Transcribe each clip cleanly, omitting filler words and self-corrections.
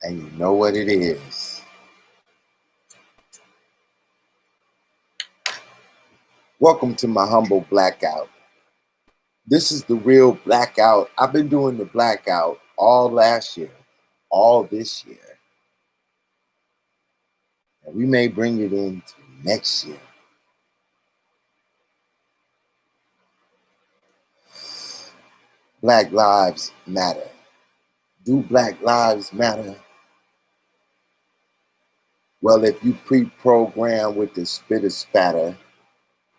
And you know what it is. Welcome to my humble blackout. This is the real blackout. I've been doing the blackout all last year, all this year. And we may bring it into next year. Black lives matter. Do black lives matter? Well, if you pre-program with the spitter spatter,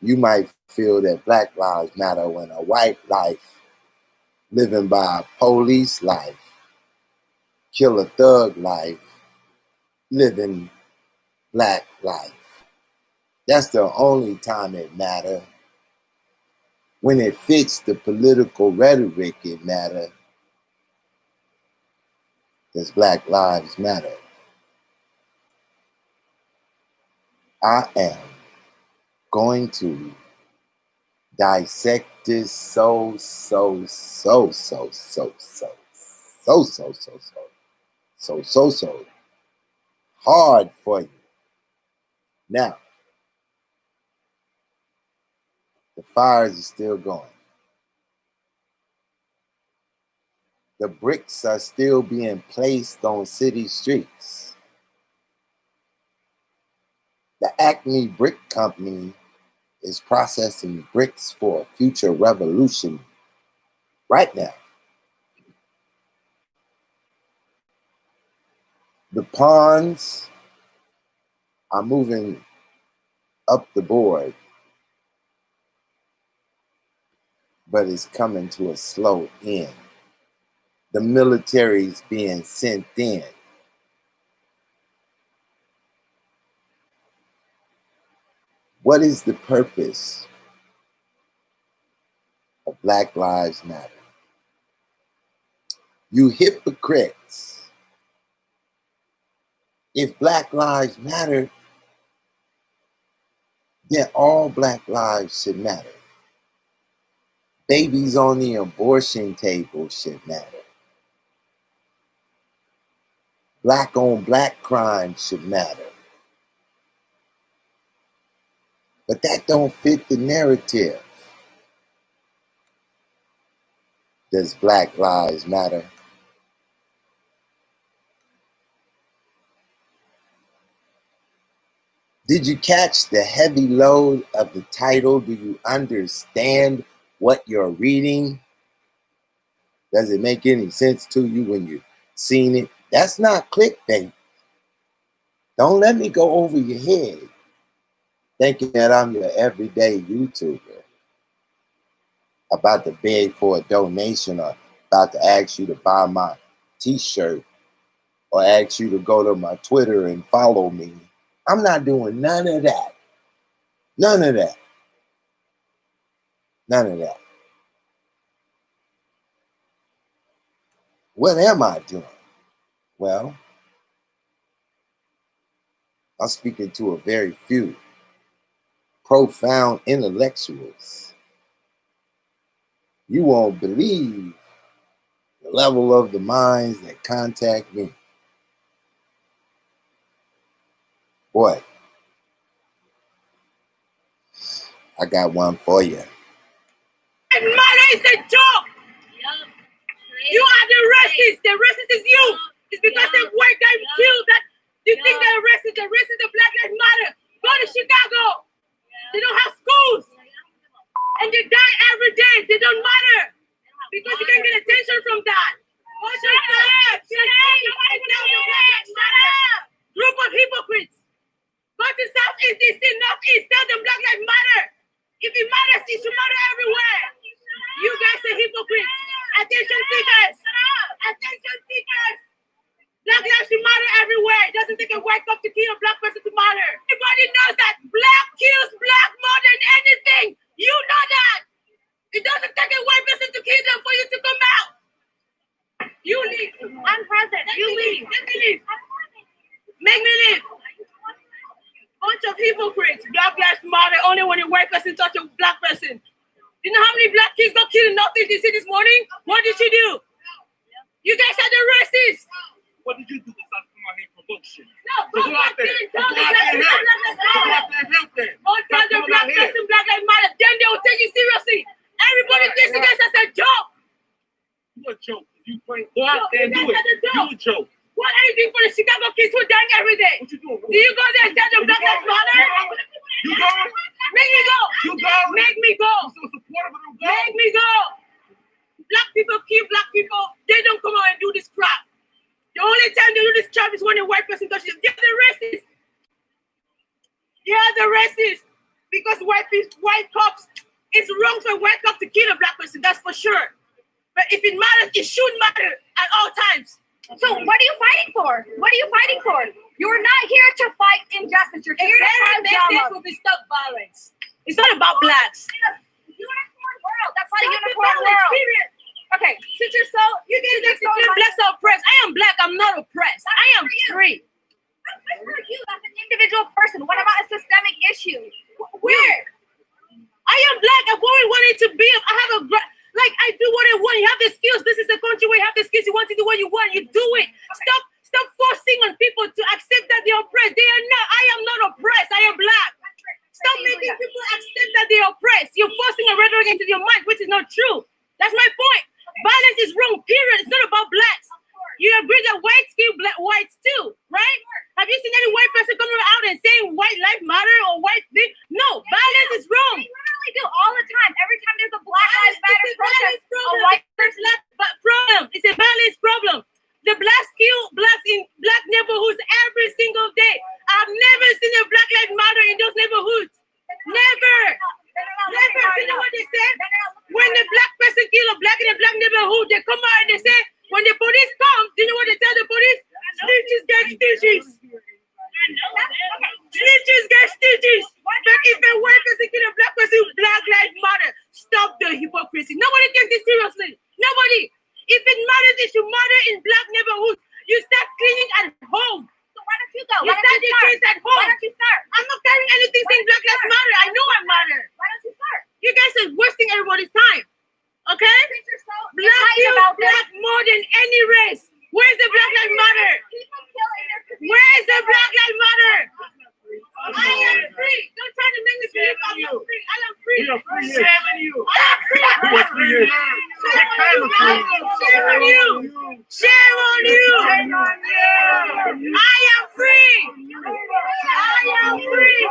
you might feel that black lives matter when a white life living by a police life, kill a thug life, living black life. That's the only time it matters. When it fits the political rhetoric, it matters. Does black lives matter? I am going to dissect this so hard for you. Now, the fires are still going. The bricks are still being placed on city streets. The Acme Brick Company is processing bricks for a future revolution right now. The pawns are moving up the board, but it's coming to a slow end. The military is being sent in. What is the purpose of Black Lives Matter? You hypocrites. If Black Lives matter, then all Black lives should matter. Babies on the abortion table should matter. Black on black crime should matter. But that don't fit the narrative. Does Black Lives matter? Did you catch the heavy load of the title? Do you understand what you're reading? Does it make any sense to you when you've seen it? That's not clickbait. Don't let me go over your head thinking that I'm your everyday YouTuber about to beg for a donation or about to ask you to buy my t-shirt or ask you to go to my Twitter and follow me. I'm not doing none of that. None of that. None of that. What am I doing? Well, I'm speaking to a very few profound intellectuals. You won't believe the level of the minds that contact me. Boy, I got one for you. And murder is a joke. You are the racist. The racist is you. It's because they white guy killed that. You think they're racist. The racist, the Black Lives Matter. Go to Chicago. They don't have schools. And they die every day. They don't matter. Because you can get attention from that. What the fuck? Group of hypocrites. Go to Southeast, DC, Northeast. Tell them Black Lives Matter. If it matters, it should matter everywhere. You guys are hypocrites. Attention seekers. Attention seekers. Black lives should matter everywhere. It doesn't take a white cop to kill a black person to matter. Everybody knows that black kills black more than anything. You know that. It doesn't take a white person to kill them for you to come out. You leave. I'm present. You leave. Let me leave. Make me leave. Bunch of hypocrites. Black lives matter only when a white person touch a black person. You know how many black kids got killed in Northeast DC this morning? What did you do? You guys are the racists. What did you do this Go out there. Go out there and help them. Go tell the black person, Black Lives Matter. Then they will take you seriously. Everybody thinks this as a joke. You a joke. You pray. Go out there and do it. You a joke. What are you doing for the Chicago kids who are dying every day? What you doing? Do you go there and tell them Black Lives Matter? You going? Make me go. You going? Make me go. You so supportive of them go? Make me go. Black people kill black people. They don't come out and do this crap. The only time they do this crap is when a white person touches them. They're the racist. They're the racist. Because white cops, it's wrong for a white cop to kill a black person. That's for sure. But if it matters, it should matter at all times. So what are you fighting for? What are you fighting for? You're not here to fight injustice. You're here to fight justice. Will be stop violence. It's not about blacks. Unicorn world. That's not a unicorn world. Period. Okay, since you're so blacks are oppressed. I am black. I'm not oppressed. I am free. That's for you. That's an individual person. What about a systemic issue? Where? I am black. I've always wanted to be. I have I do what I want. You have the skills. This is a country where you have the skills. You want to do what you want. You do it. Stop forcing on people to accept that they're oppressed. They are not. I am not oppressed. I am black. Stop making people accept that they're oppressed. You're forcing a rhetoric into your mind, which is not true. That's my point. Violence is wrong, period. It's not about blacks. You agree that whites kill whites too, right? Have you seen any white person coming out and saying white life matter or white thing? No, violence is wrong. They literally do all the time. Every time there's a Black Lives Matter protest, a white person. Problem. It's a violence problem. The blacks kill blacks in black neighborhoods every single day. I've never seen a Black Lives Matter in those neighborhoods. Never. Never. You know what they say? When the black person kill a black in a black neighborhood, they come out and they say, when the police comes, do you know what they tell the police? Snitches get stitches. Snitches get stitches. But if a white person kill a black person, Black Lives Matter. Stop the hypocrisy. Nobody takes this seriously. Nobody. If it matters, it should matter in black neighborhoods. You start cleaning at home. So why don't you go? You start the streets at home. Why don't you start? I'm not carrying anything saying Black Lives Matter. I know I matter. Why don't you start? You guys are wasting everybody's time. Okay? Black kill black more than any race. Where's the Black Lives Matter? Where's the Black Lives Matter? I am free. Don't try to make me believe I'm not free. I am free. Shame on you. I am free. Shame on you. Shame on you. I am free. I am free.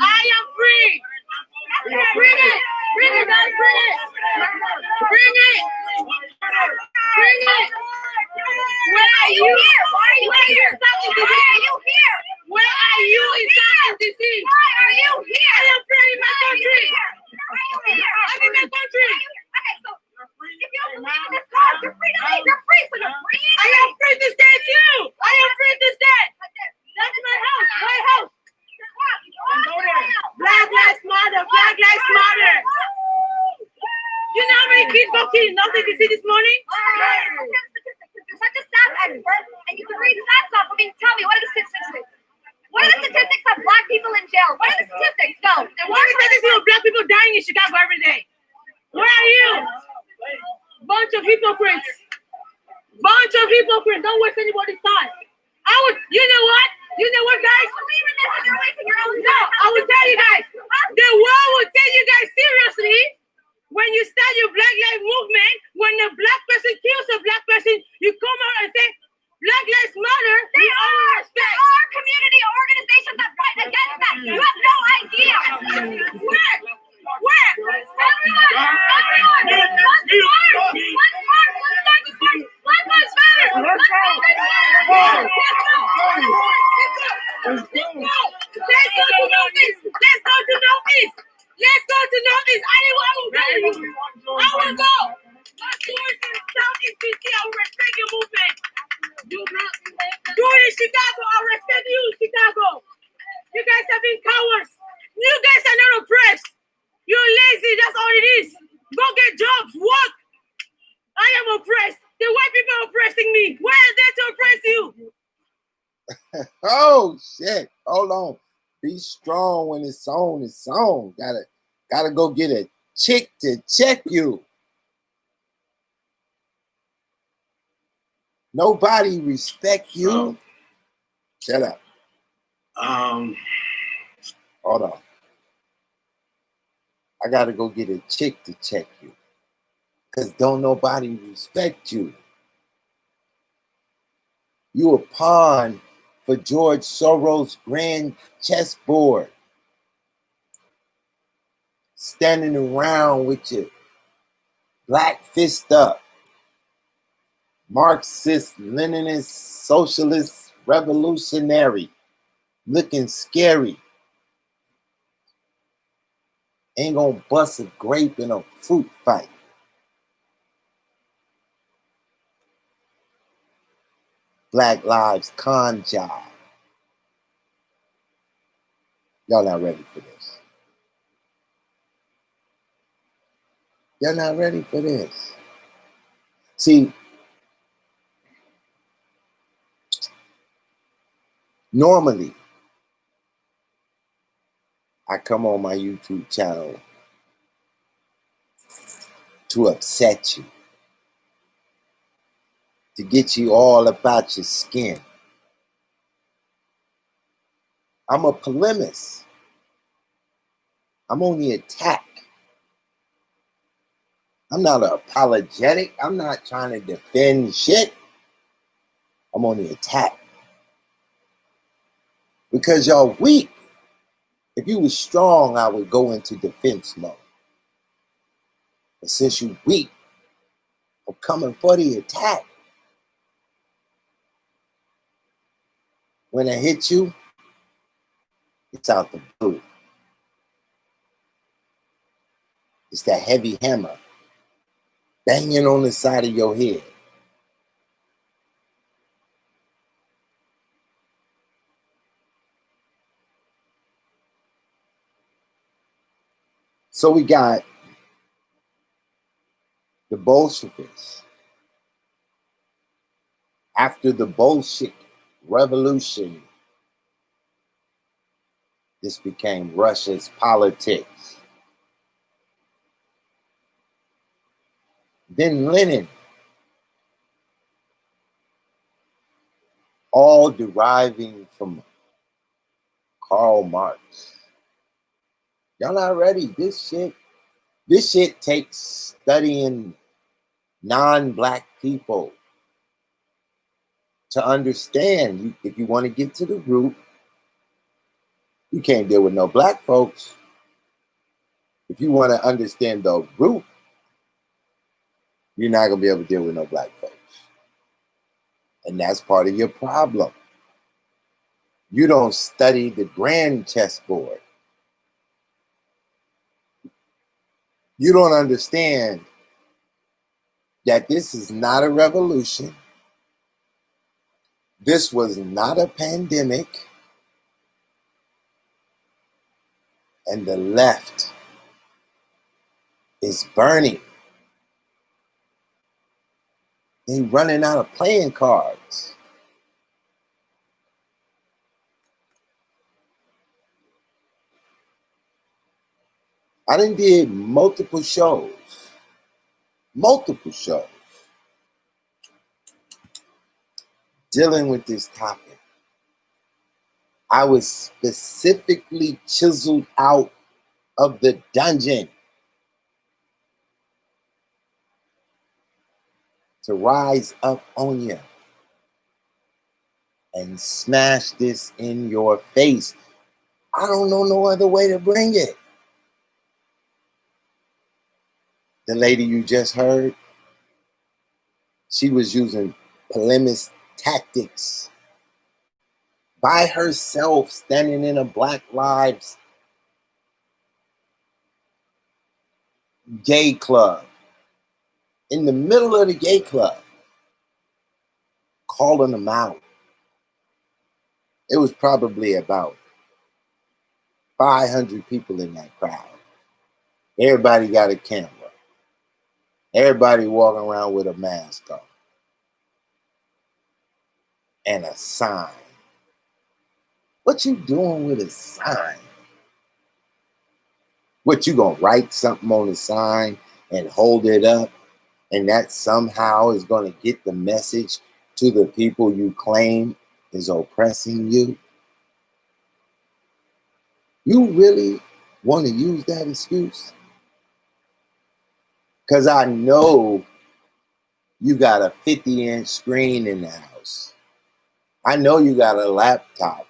I am free. Bring it. Bring it, guys. Bring it. Bring it. Bring it. Where are you? Why are you here? Why are you here? Where are you in South disease? Why are you here? I am free in my country. I'm in my country. Okay, so if you don't believe in this cause, you're free to leave. You're free, so you're free. I am free to stay too. I am free to stay. That's my house. My house. Black Lives Matter. Black Lives Matter. You know how many kids go kill nothing you see this morning? You're such a stats expert, and you can read stats off of me. Tell me, what are the statistics? What are the statistics of black people in jail? What are the statistics? Go. What are the statistics of black people dying in Chicago every day? Where are you? Bunch of hypocrites. Bunch of hypocrites. Don't waste anybody's time. You know what? You know what, guys? Believe in this, and you're wasting your own time. No, I will tell you guys. The world will take you guys seriously when you start your Black Lives movement. When a black person kills a black person, you come out and say, Black Lives Matter. There are community organizations that fight against that. You have no idea. Where? Everyone. Black Lives Matter. Let's go. Let's go to Northeast. Let's go to Northeast. I will go. I will go. Southeast DC, I will respect your movement. Do it in Chicago. I respect you, Chicago. You guys have been cowards. You guys are not oppressed. You're lazy. That's all it is. Go get jobs. Work. I am oppressed. The white people are oppressing me. Where are they to oppress you? Oh shit! Hold on. Be strong when it's on. It's on. Gotta go get a chick to check you. Nobody respect you. Shut up. Hold on. I gotta go get a chick to check you. Cause don't nobody respect you. You a pawn for George Soros' grand chessboard. Standing around with your black fist up. Marxist, Leninist, socialist, revolutionary. Looking scary. Ain't gonna bust a grape in a fruit fight. Black Lives con job. Y'all not ready for this. Y'all not ready for this. See, normally, I come on my YouTube channel to upset you, to get you all about your skin. I'm a polemist. I'm on the attack. I'm not apologetic. I'm not trying to defend shit. I'm on the attack. Because y'all weak. If you was strong, I would go into defense mode. But since you weak, I'm coming for the attack. When I hit you, it's out the blue. It's that heavy hammer banging on the side of your head. So we got the Bolsheviks. After the Bolshevik Revolution, this became Russia's politics. Then Lenin, all deriving from Karl Marx. Y'all not ready. This shit takes studying non-black people to understand. If you want to get to the root, you can't deal with no black folks. If you want to understand the root, you're not going to be able to deal with no black folks. And that's part of your problem. You don't study the grand chessboard. You don't understand that this is not a revolution. This was not a pandemic. And the left is burning. They running out of playing cards. I done did multiple shows dealing with this topic. I was specifically chiseled out of the dungeon to rise up on you and smash this in your face. I don't know no other way to bring it. The lady you just heard, she was using polemist tactics by herself, standing in a Black Lives gay club, in the middle of the gay club, calling them out. It was probably about 500 people in that crowd. Everybody got a camera. Everybody walking around with a mask on. And a sign. What you doing with a sign? What, you gonna write something on the sign and hold it up, and that somehow is gonna get the message to the people you claim is oppressing you, you really want to use that excuse? Because I know you got a 50-inch screen in the house. I know you got a laptop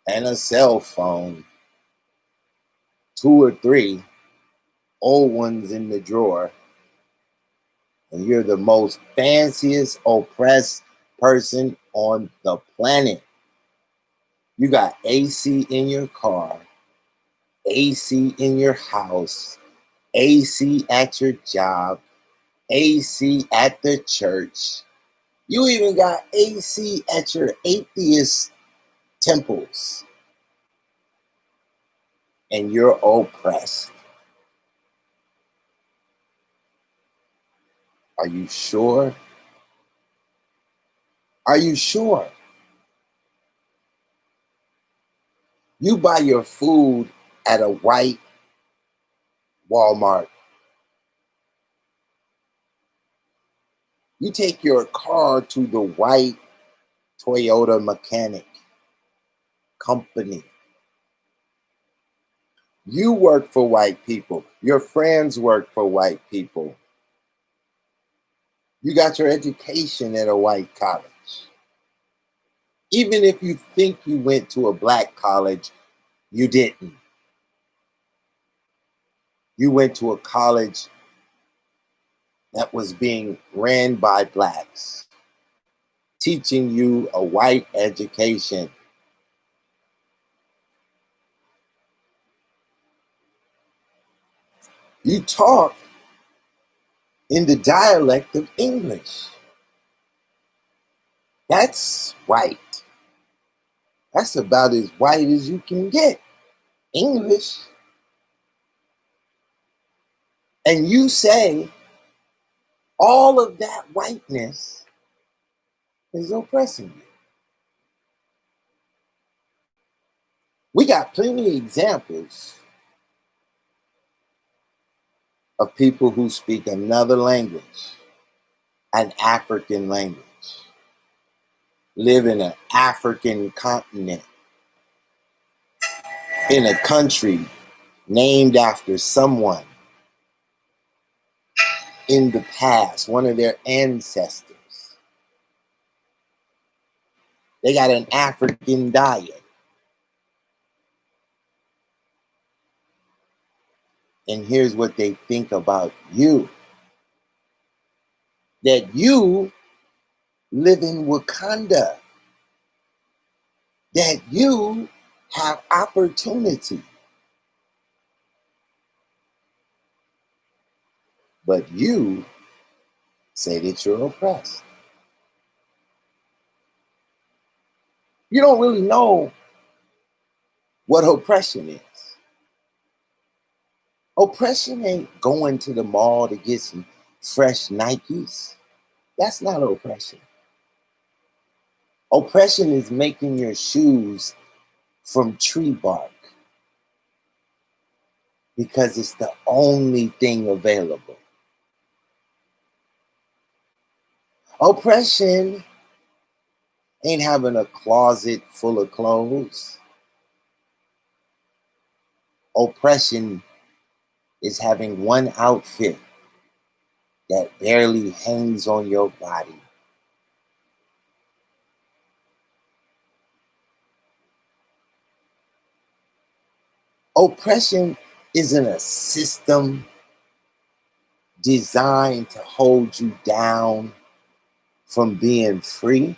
and a cell phone, 2 or 3 old ones in the drawer, and you're the most fanciest oppressed person on the planet. You got AC in your car, AC in your house, AC at your job, AC at the church. You even got AC at your atheist temples. And you're oppressed. Are you sure? Are you sure? You buy your food at a white Walmart. You take your car to the white Toyota mechanic company. You work for white people. Your friends work for white people. You got your education at a white college. Even if you think you went to a black college, you didn't. You went to a college that was being ran by blacks, teaching you a white education. You talk in the dialect of English. That's white. That's about as white as you can get. English. And you say all of that whiteness is oppressing you. We got plenty of examples of people who speak another language, an African language, live in an African continent, in a country named after someone in the past, one of their ancestors. They got an African diet. And here's what they think about you. That you live in Wakanda. That you have opportunity. But you say that you're oppressed. You don't really know what oppression is. Oppression ain't going to the mall to get some fresh Nikes. That's not oppression. Oppression is making your shoes from tree bark because it's the only thing available. Oppression ain't having a closet full of clothes. Oppression is having one outfit that barely hangs on your body. Oppression isn't a system designed to hold you down from being free.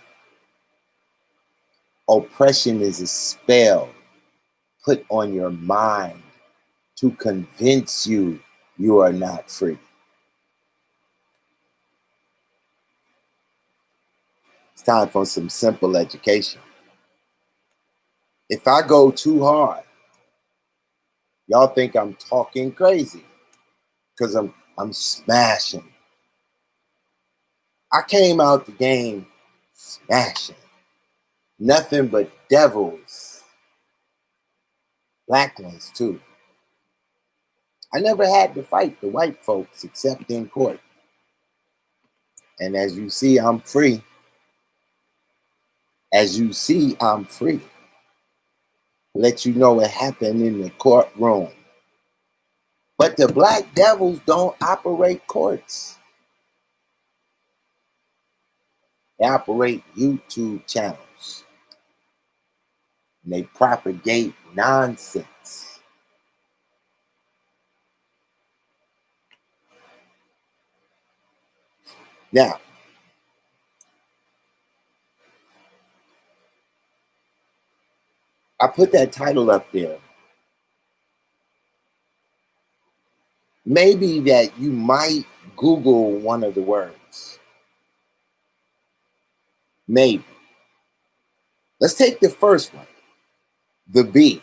Oppression is a spell put on your mind to convince you you are not free. It's time for some simple education. If I go too hard, y'all think I'm talking crazy because I'm smashing. I came out the game smashing. Nothing but devils. Black ones too. I never had to fight the white folks except in court. And as you see, I'm free. As you see, I'm free. Let you know what happened in the courtroom. But the black devils don't operate courts. They operate YouTube channels. And they propagate nonsense. Now, I put that title up there. Maybe that you might Google one of the words. Maybe. Let's take the first one. The B.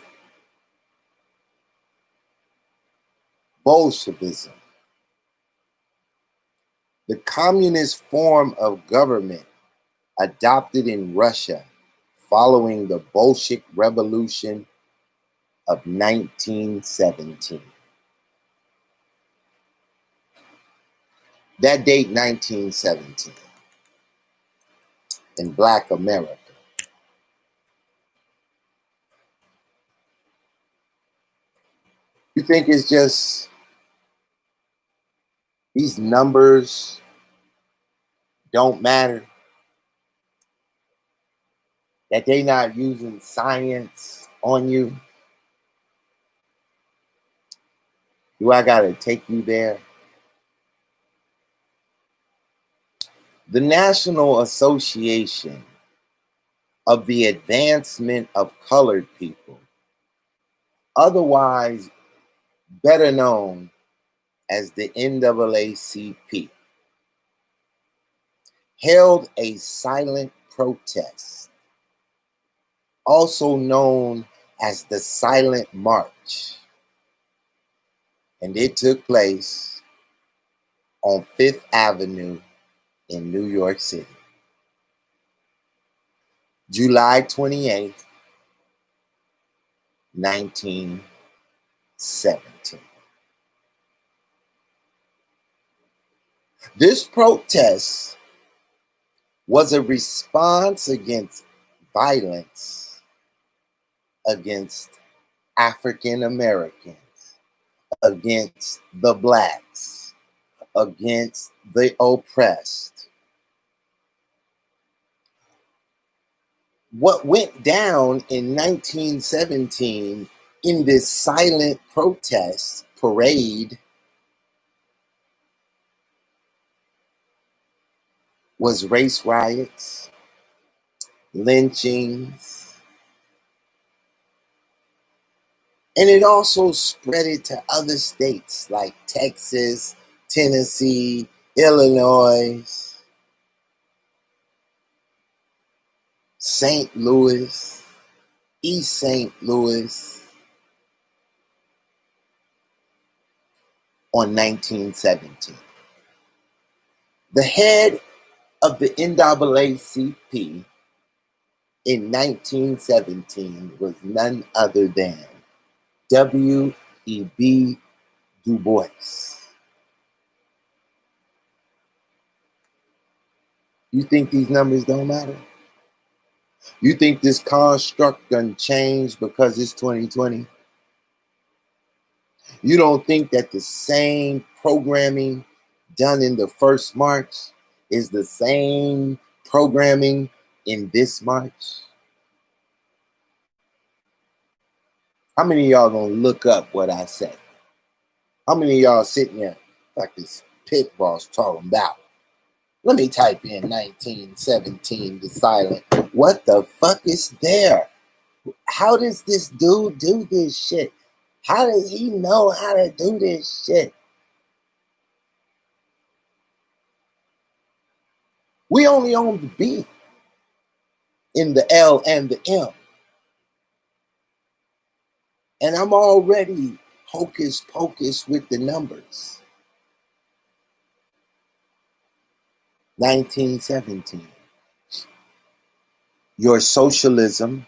Bolshivism. The communist form of government adopted in Russia following the Bolshevik Revolution of 1917. That date, 1917, in Black America. You think it's just these numbers don't matter? That they not using science on you? Do I gotta take you there? The National Association of the Advancement of Colored People, otherwise better known as the NAACP, held a silent protest, also known as the Silent March, and it took place on 5th Avenue in New York City. July 28th, 1917. This protest was a response against violence against African Americans, against the blacks, against the oppressed. What went down in 1917 in this silent protest parade was race riots, lynchings, and it also spread it to other states like Texas, Tennessee, Illinois, St. Louis, East St. Louis on 1917. The head of the NAACP in 1917 was none other than W.E.B. Du Bois. You think these numbers don't matter? You think this construct done changed because it's 2020? You don't think that the same programming done in the first March is the same programming in this March? How many of y'all gonna look up what I say? How many of y'all sitting there like this pit boss talking about? Let me type in 1917 the silent. What the fuck is there? How does this dude do this shit? How does he know how to do this shit? We only own the B in the L and the M. And I'm already hocus pocus with the numbers. 1917. Your socialism,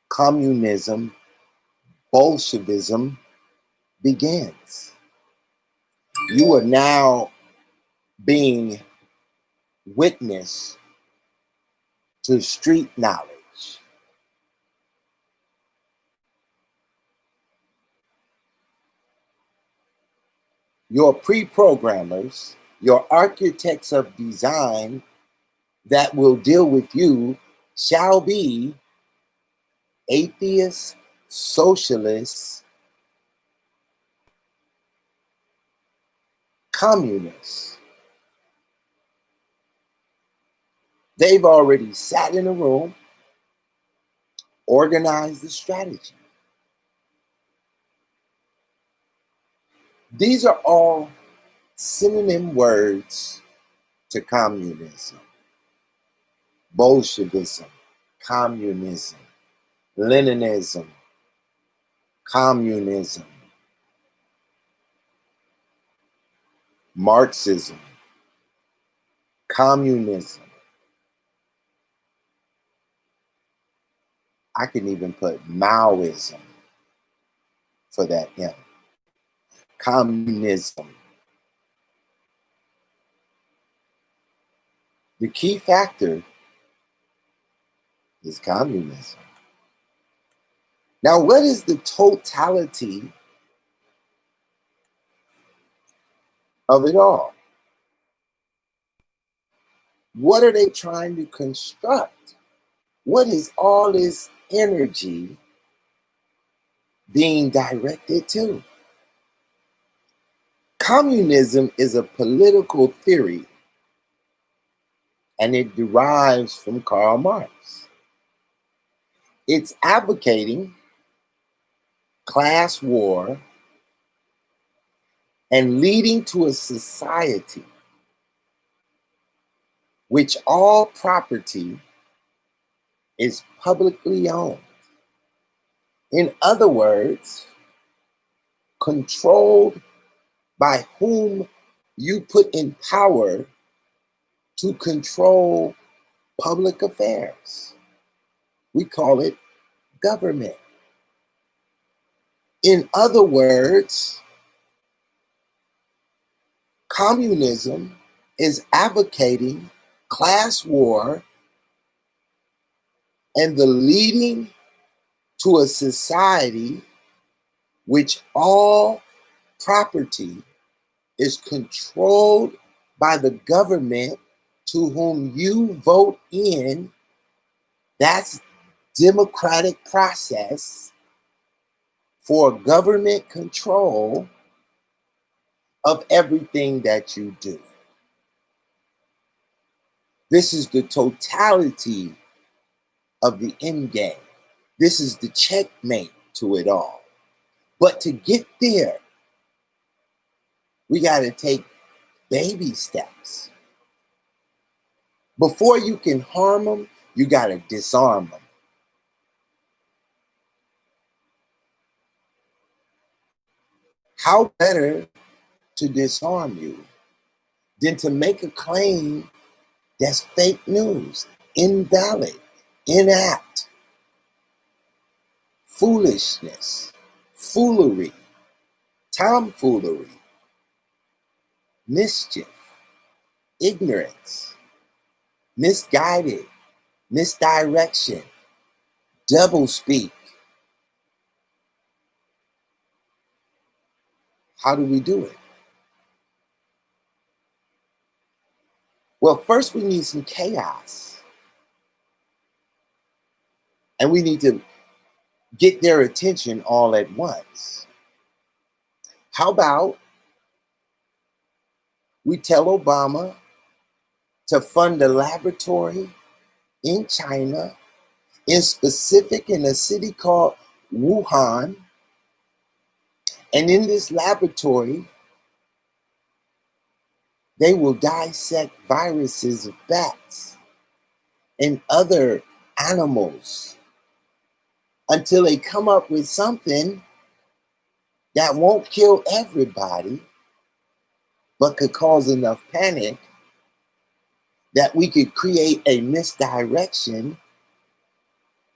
communism, Bolshevism begins. You are now being witness to street knowledge. Your pre-programmers, your architects of design that will deal with you shall be atheists, socialists, communists. They've already sat in a room, organized the strategy. These are all synonym words to communism. Bolshivism, communism, Leninism, communism, Marxism, communism. I can even put Maoism for that M. Communism. The key factor is communism. Now, what is the totality of it all? What are they trying to construct? What is all this energy being directed to? Communism is a political theory, and it derives from Karl Marx. It's advocating class war and leading to a society which all property is publicly owned. In other words, controlled by whom you put in power to control public affairs. We call it government. In other words, communism is advocating class war and the leading to a society which all property is controlled by the government to whom you vote in. That's democratic process for government control of everything that you do. This is the totality of the end game. This is the checkmate to it all. But to get there, we got to take baby steps. Before you can harm them, you got to disarm them. How better to disarm you than to make a claim that's fake news, invalid, inapt, foolishness, foolery, tomfoolery, mischief, ignorance, misguided, misdirection, doublespeak. How do we do it? Well, first we need some chaos. And we need to get their attention all at once. How about we tell Obama to fund a laboratory in China, in specific in a city called Wuhan. And in this laboratory, they will dissect viruses of bats and other animals until they come up with something that won't kill everybody, but could cause enough panic that we could create a misdirection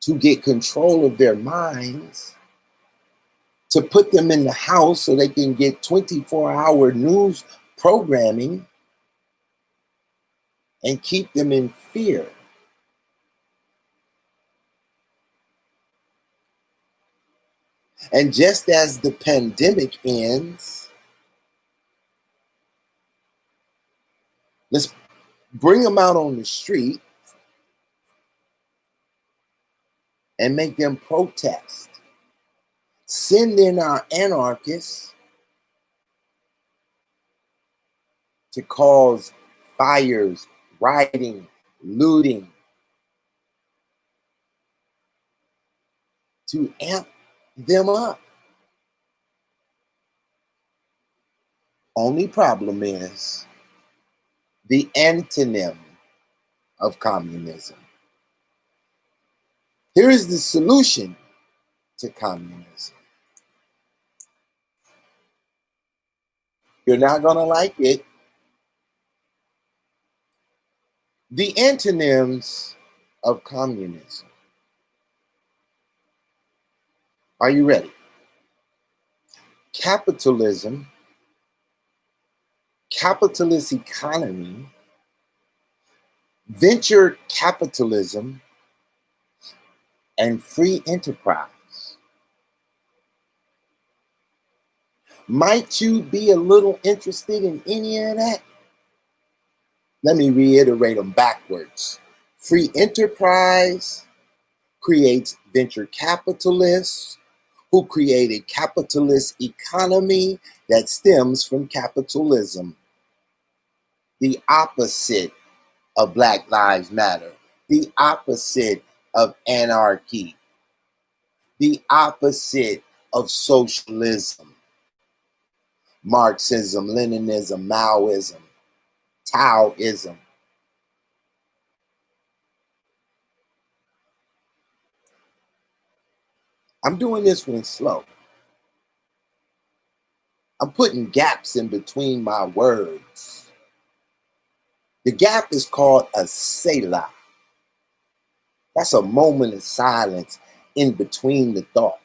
to get control of their minds, to put them in the house so they can get 24-hour news programming and keep them in fear. And just as the pandemic ends, let's bring them out on the street and make them protest. Send in our anarchists to cause fires, rioting, looting, to amp them up. Only problem is the antonym of communism. Here is the solution to communism. You're not going to like it. The antonyms of communism. Are you ready? Capitalism, capitalist economy, venture capitalism, and free enterprise. Might you be a little interested in any of that? Let me reiterate them backwards. Free enterprise creates venture capitalists who create a capitalist economy that stems from capitalism. The opposite of Black Lives Matter, the opposite of anarchy, the opposite of socialism, Marxism, Leninism, Maoism, Taoism. I'm doing this one slow. I'm putting gaps in between my words. The gap is called a selah. That's a moment of silence in between the thought.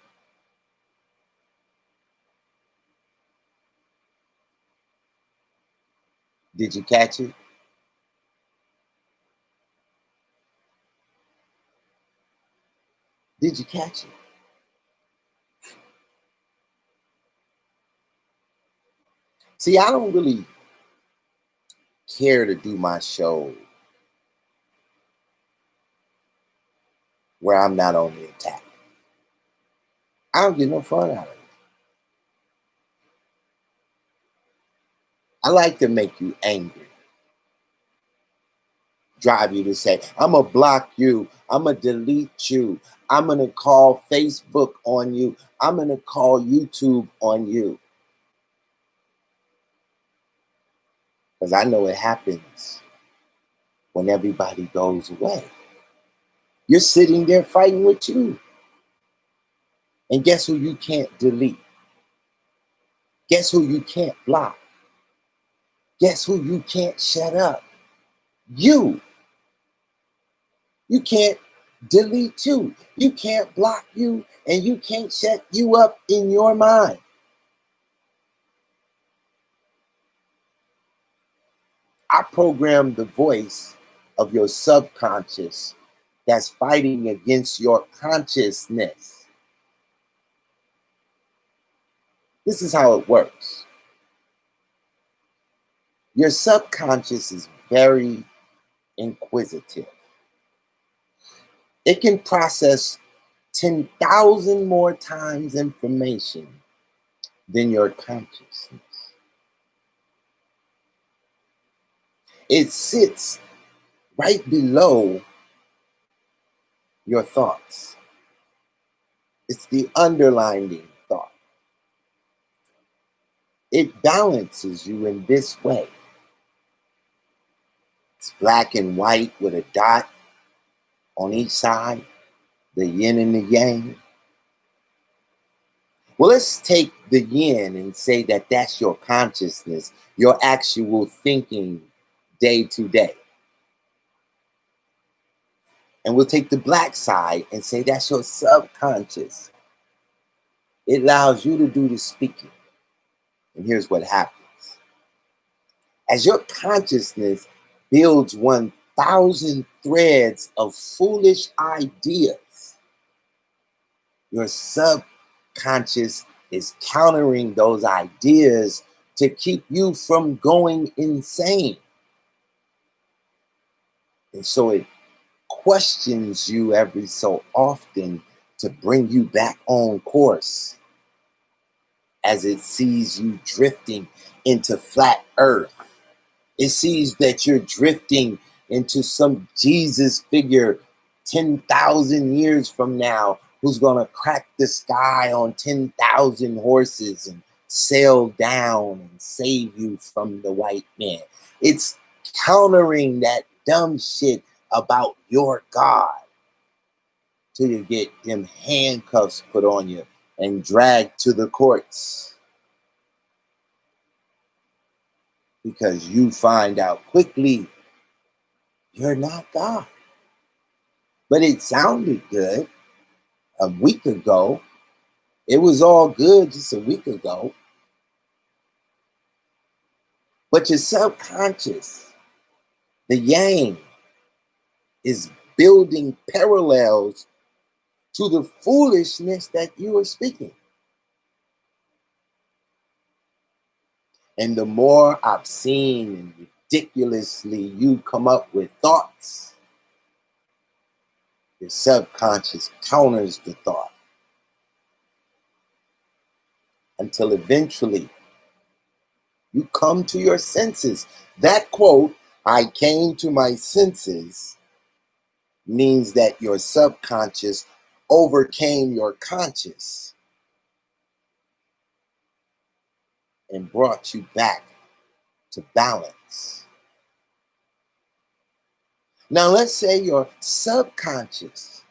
Did you catch it? Did you catch it? See, I don't really care to do my show where I'm not on the attack. I don't get no fun out of it. I like to make you angry. Drive you to say, I'm going to block you. I'm going to delete you. I'm going to call Facebook on you. I'm going to call YouTube on you. Because I know it happens when everybody goes away. You're sitting there fighting with you. And guess who you can't delete? Guess who you can't block? Guess who you can't shut up? You. You can't delete you. You can't block you, and you can't shut you up in your mind. I programmed the voice of your subconscious that's fighting against your consciousness. This is how it works. Your subconscious is very inquisitive. It can process 10,000 more times information than your consciousness. It sits right below your thoughts. It's the underlining thought. It balances you in this way. It's black and white with a dot on each side, the yin and the yang. Well, let's take the yin and say that that's your consciousness, your actual thinking day to day. And we'll take the black side and say that's your subconscious. It allows you to do the speaking. And here's what happens. As your consciousness builds 1,000 threads of foolish ideas, your subconscious subconscious is countering those ideas to keep you from going insane. And so it questions you every so often to bring you back on course as it sees you drifting into flat earth. It sees that you're drifting into some Jesus figure 10,000 years from now who's going to crack the sky on 10,000 horses and sail down and save you from the white man. It's countering that dumb shit about your God till you get them handcuffs put on you and dragged to the courts. Because you find out quickly you're not God. But it sounded good a week ago. It was all good just a week ago. But your subconscious, the yang, is building parallels to the foolishness that you are speaking. And the more obscene and ridiculously you come up with thoughts, your subconscious counters the thought. Until eventually you come to your senses. That quote, "I came to my senses," means that your subconscious overcame your conscious and brought you back to balance. Now let's say your subconscious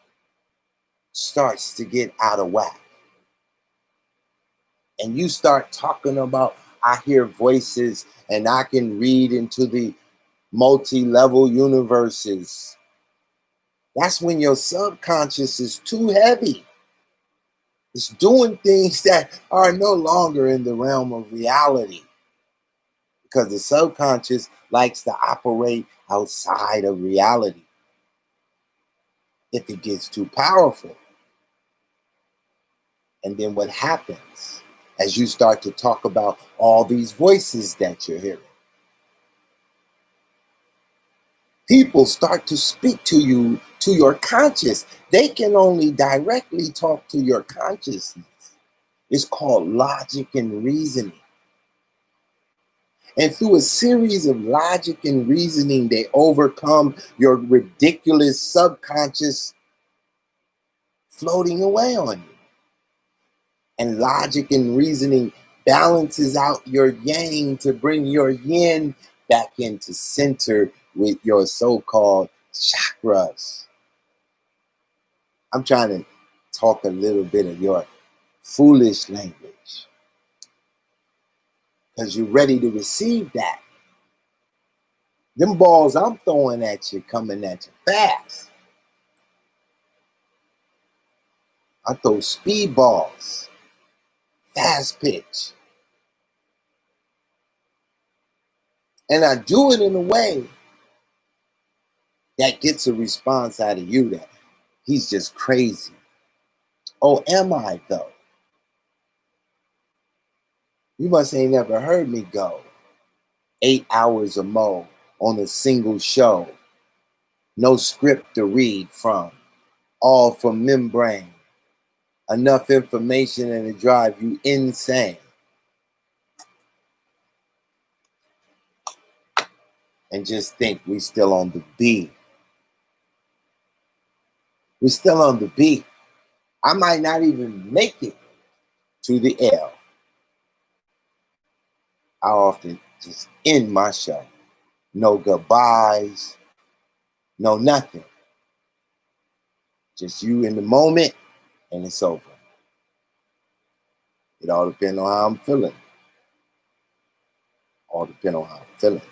starts to get out of whack and you start talking about, I hear voices and I can read into the multi-level universes. That's when your subconscious is too heavy. It's doing things that are no longer in the realm of reality. Because the subconscious likes to operate outside of reality if it gets too powerful. And then what happens as you start to talk about all these voices that you're hearing? People start to speak to you, to your conscious. They can only directly talk to your consciousness. It's called logic and reasoning. And through a series of logic and reasoning, they overcome your ridiculous subconscious floating away on you. And logic and reasoning balances out your yang to bring your yin back into center with your so-called chakras. I'm trying to talk a little bit of your foolish language because you're ready to receive that. Them balls I'm throwing at you coming at you fast. I throw speed balls, fast pitch. And I do it in a way that gets a response out of you that he's just crazy. Oh, am I though? You must ain't never heard me go 8 hours or more on a single show. No script to read from. All from membrane. Enough information and to drive you insane. And just think we still on the B. We're still on the B. I might not even make it to the L. I often just end my show. No goodbyes, no nothing. Just you in the moment and it's over. It all depends on how I'm feeling. All depends on how I'm feeling.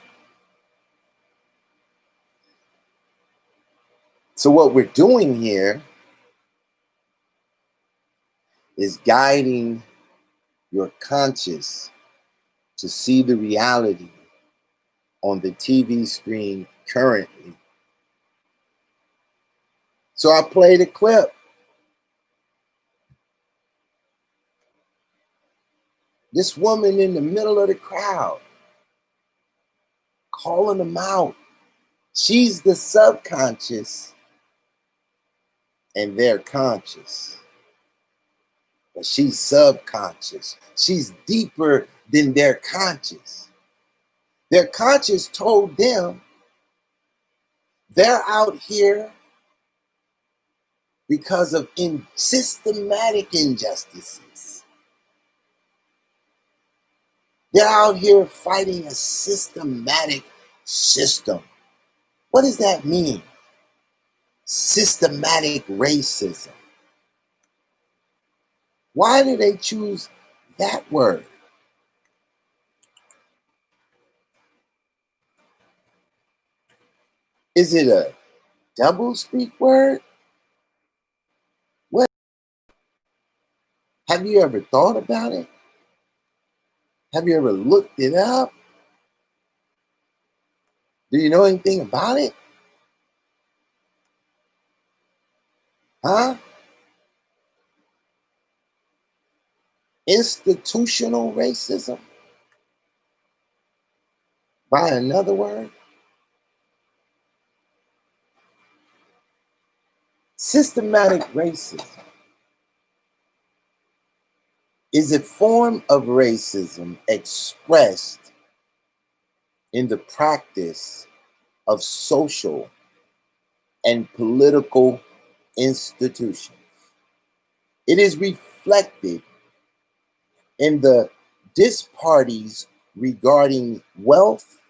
So what we're doing here is guiding your conscious to see the reality on the TV screen currently. So I played a clip. This woman in the middle of the crowd, calling them out. She's the subconscious and they're conscious. But she's subconscious. She's deeper than their conscious. Their conscious told them they're out here because of systematic injustices. They're out here fighting a systematic system. What does that mean? Systematic racism. Why do they choose that word? Is it a double speak word? What? Have you ever thought about it? Have you ever looked it up? Do you know anything about it? Huh? Institutional racism? By another word? Systematic racism is a form of racism expressed in the practice of social and political institutions. It is reflected in the disparities regarding wealth,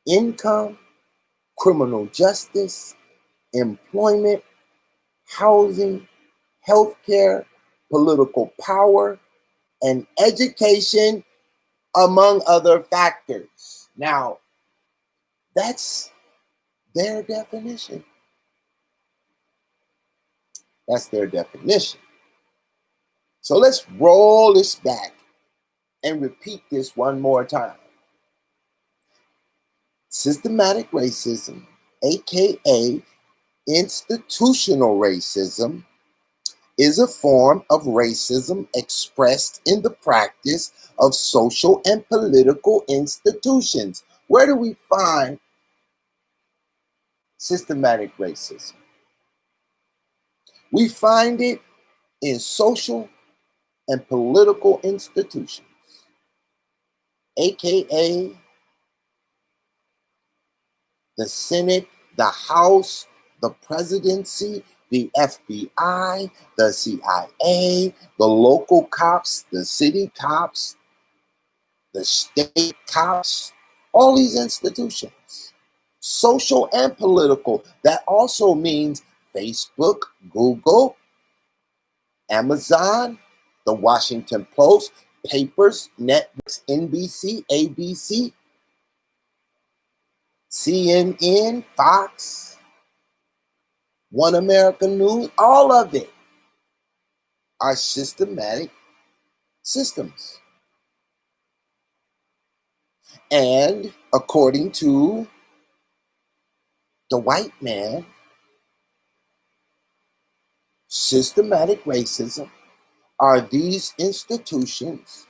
income, criminal justice, employment, housing, healthcare, political power, and education, among other factors. Now, that's their definition. That's their definition. So let's roll this back and repeat this one more time. Systematic racism, aka institutional racism, is a form of racism expressed in the practice of social and political institutions. Where do we find systematic racism? We find it in social and political institutions, aka the Senate, the House, the presidency, the FBI, the CIA, the local cops, the city cops, the state cops, all these institutions, social and political. That also means Facebook, Google, Amazon, the Washington Post, papers, Netflix, NBC, ABC, CNN, Fox, One American News, all of it are systematic systems. And according to the white man, systematic racism are these institutions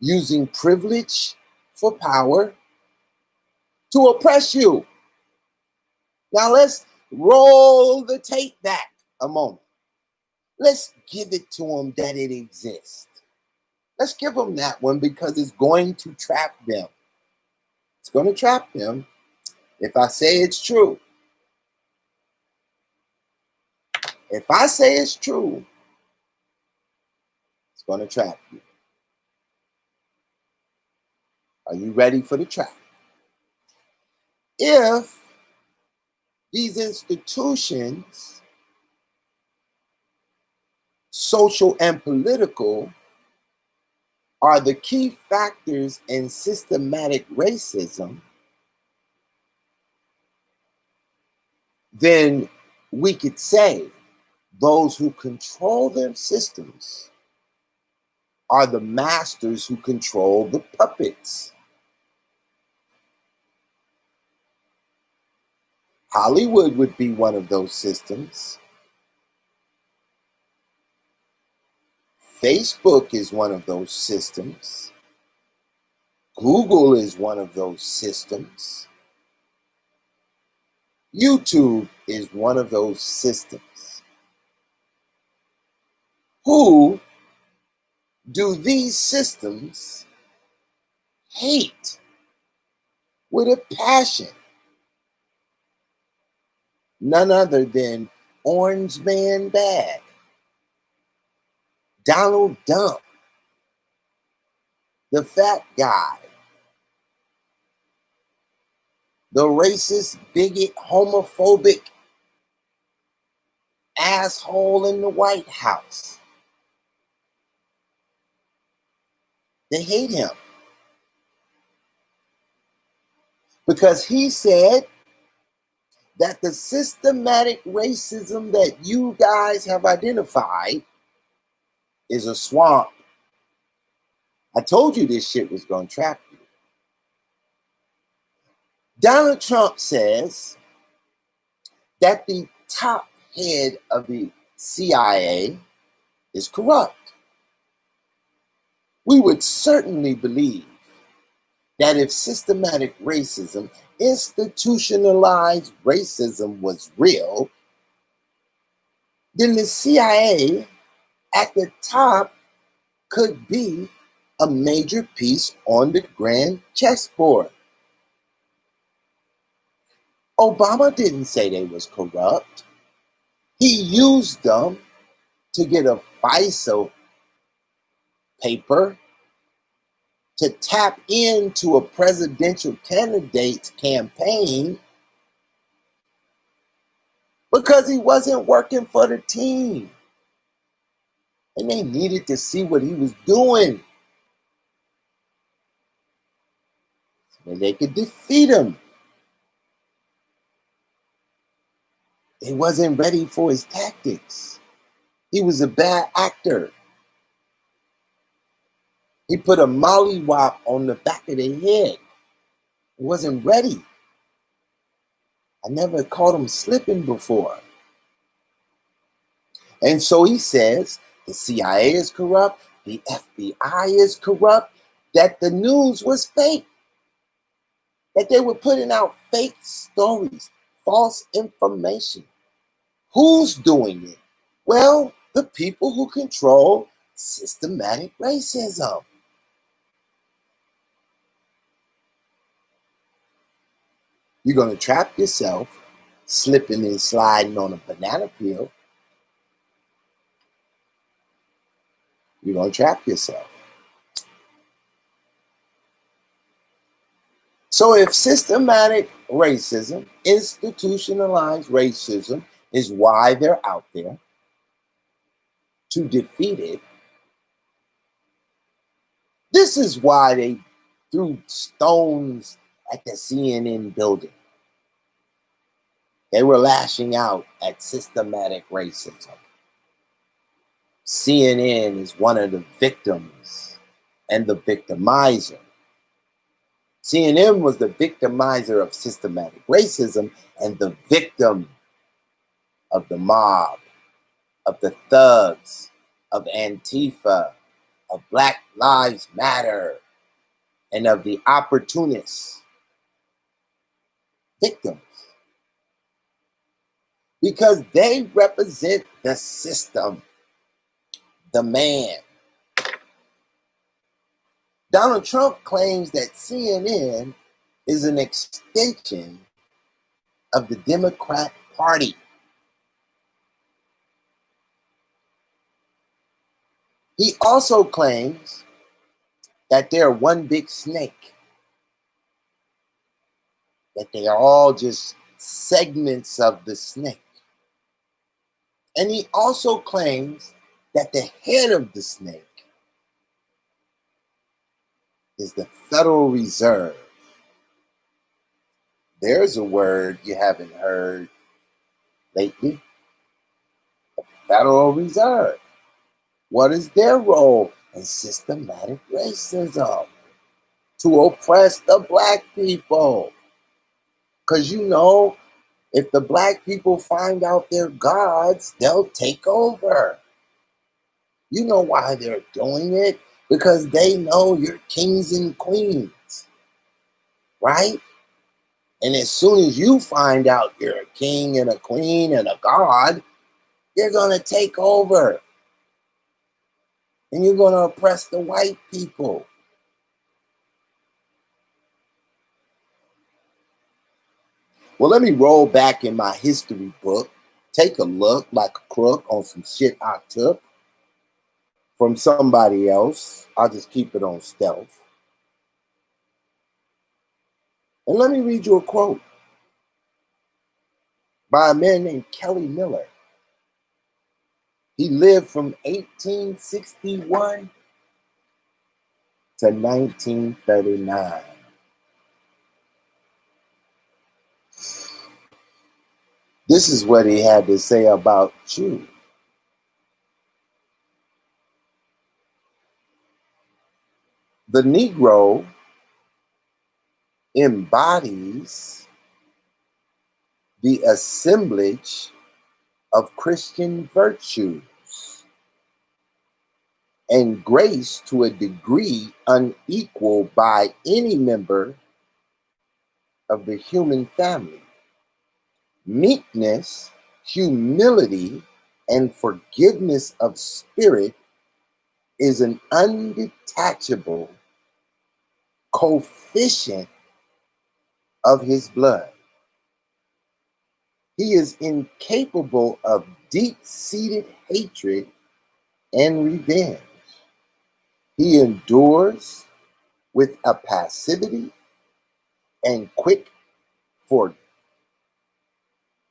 using privilege for power to oppress you. Now let's roll the tape back a moment. Let's give it to them that it exists. Let's give them that one because it's going to trap them. It's going to trap them if I say it's true. If I say it's true, it's going to trap you. Are you ready for the trap? If these institutions, social and political, are the key factors in systematic racism, then we could say those who control their systems are the masters who control the puppets. Hollywood would be one of those systems. Facebook is one of those systems. Google is one of those systems. YouTube is one of those systems. Who do these systems hate with a passion? None other than Orange Man Bad, Donald Dump, the fat guy, the racist, bigot, homophobic asshole in the White House. They hate him because he said that the systematic racism that you guys have identified is a swamp. I told you this shit was going to trap you. Donald Trump says that the top head of the CIA is corrupt. We would certainly believe that if systematic racism, institutionalized racism was real, then the CIA at the top could be a major piece on the grand chessboard. Obama didn't say they was corrupt. He used them to get a FISA paper to tap into a presidential candidate's campaign because he wasn't working for the team. And they needed to see what he was doing so that they could defeat him. They wasn't ready for his tactics. He was a bad actor. He put a mollywop on the back of their head. He wasn't ready. I never caught him slipping before. And so he says the CIA is corrupt, the FBI is corrupt, that the news was fake, that they were putting out fake stories, false information. Who's doing it? Well, the people who control systematic racism. You're going to trap yourself slipping and sliding on a banana peel. You're going to trap yourself. So if systematic racism, institutionalized racism is why they're out there to defeat it, this is why they threw stones at the CNN building. They were lashing out at systematic racism. CNN is one of the victims and the victimizer. CNN was the victimizer of systematic racism and the victim of the mob, of the thugs, of Antifa, of Black Lives Matter, and of the opportunists. Victims. Because they represent the system, the man. Donald Trump claims that CNN is an extension of the Democrat Party. He also claims that they're one big snake, that they are all just segments of the snake. And he also claims that the head of the snake is the Federal Reserve. There's a word you haven't heard lately. The Federal Reserve. What is their role in systematic racism? To oppress the black people. Because you know, if the black people find out they're gods, they'll take over. You know why they're doing it? Because they know you're kings and queens, right? And as soon as you find out you're a king and a queen and a god, you're going to take over. And you're going to oppress the white people. Well, let me roll back in my history book, take a look like a crook on some shit I took from somebody else. I'll just keep it on stealth. And let me read you a quote by a man named Kelly Miller. He lived from 1861 to 1939. This is what he had to say about you. The Negro embodies the assemblage of Christian virtues and grace to a degree unequaled by any member of the human family. Meekness, humility, and forgiveness of spirit is an undetachable coefficient of his blood. He is incapable of deep-seated hatred and revenge. He endures with a passivity and quick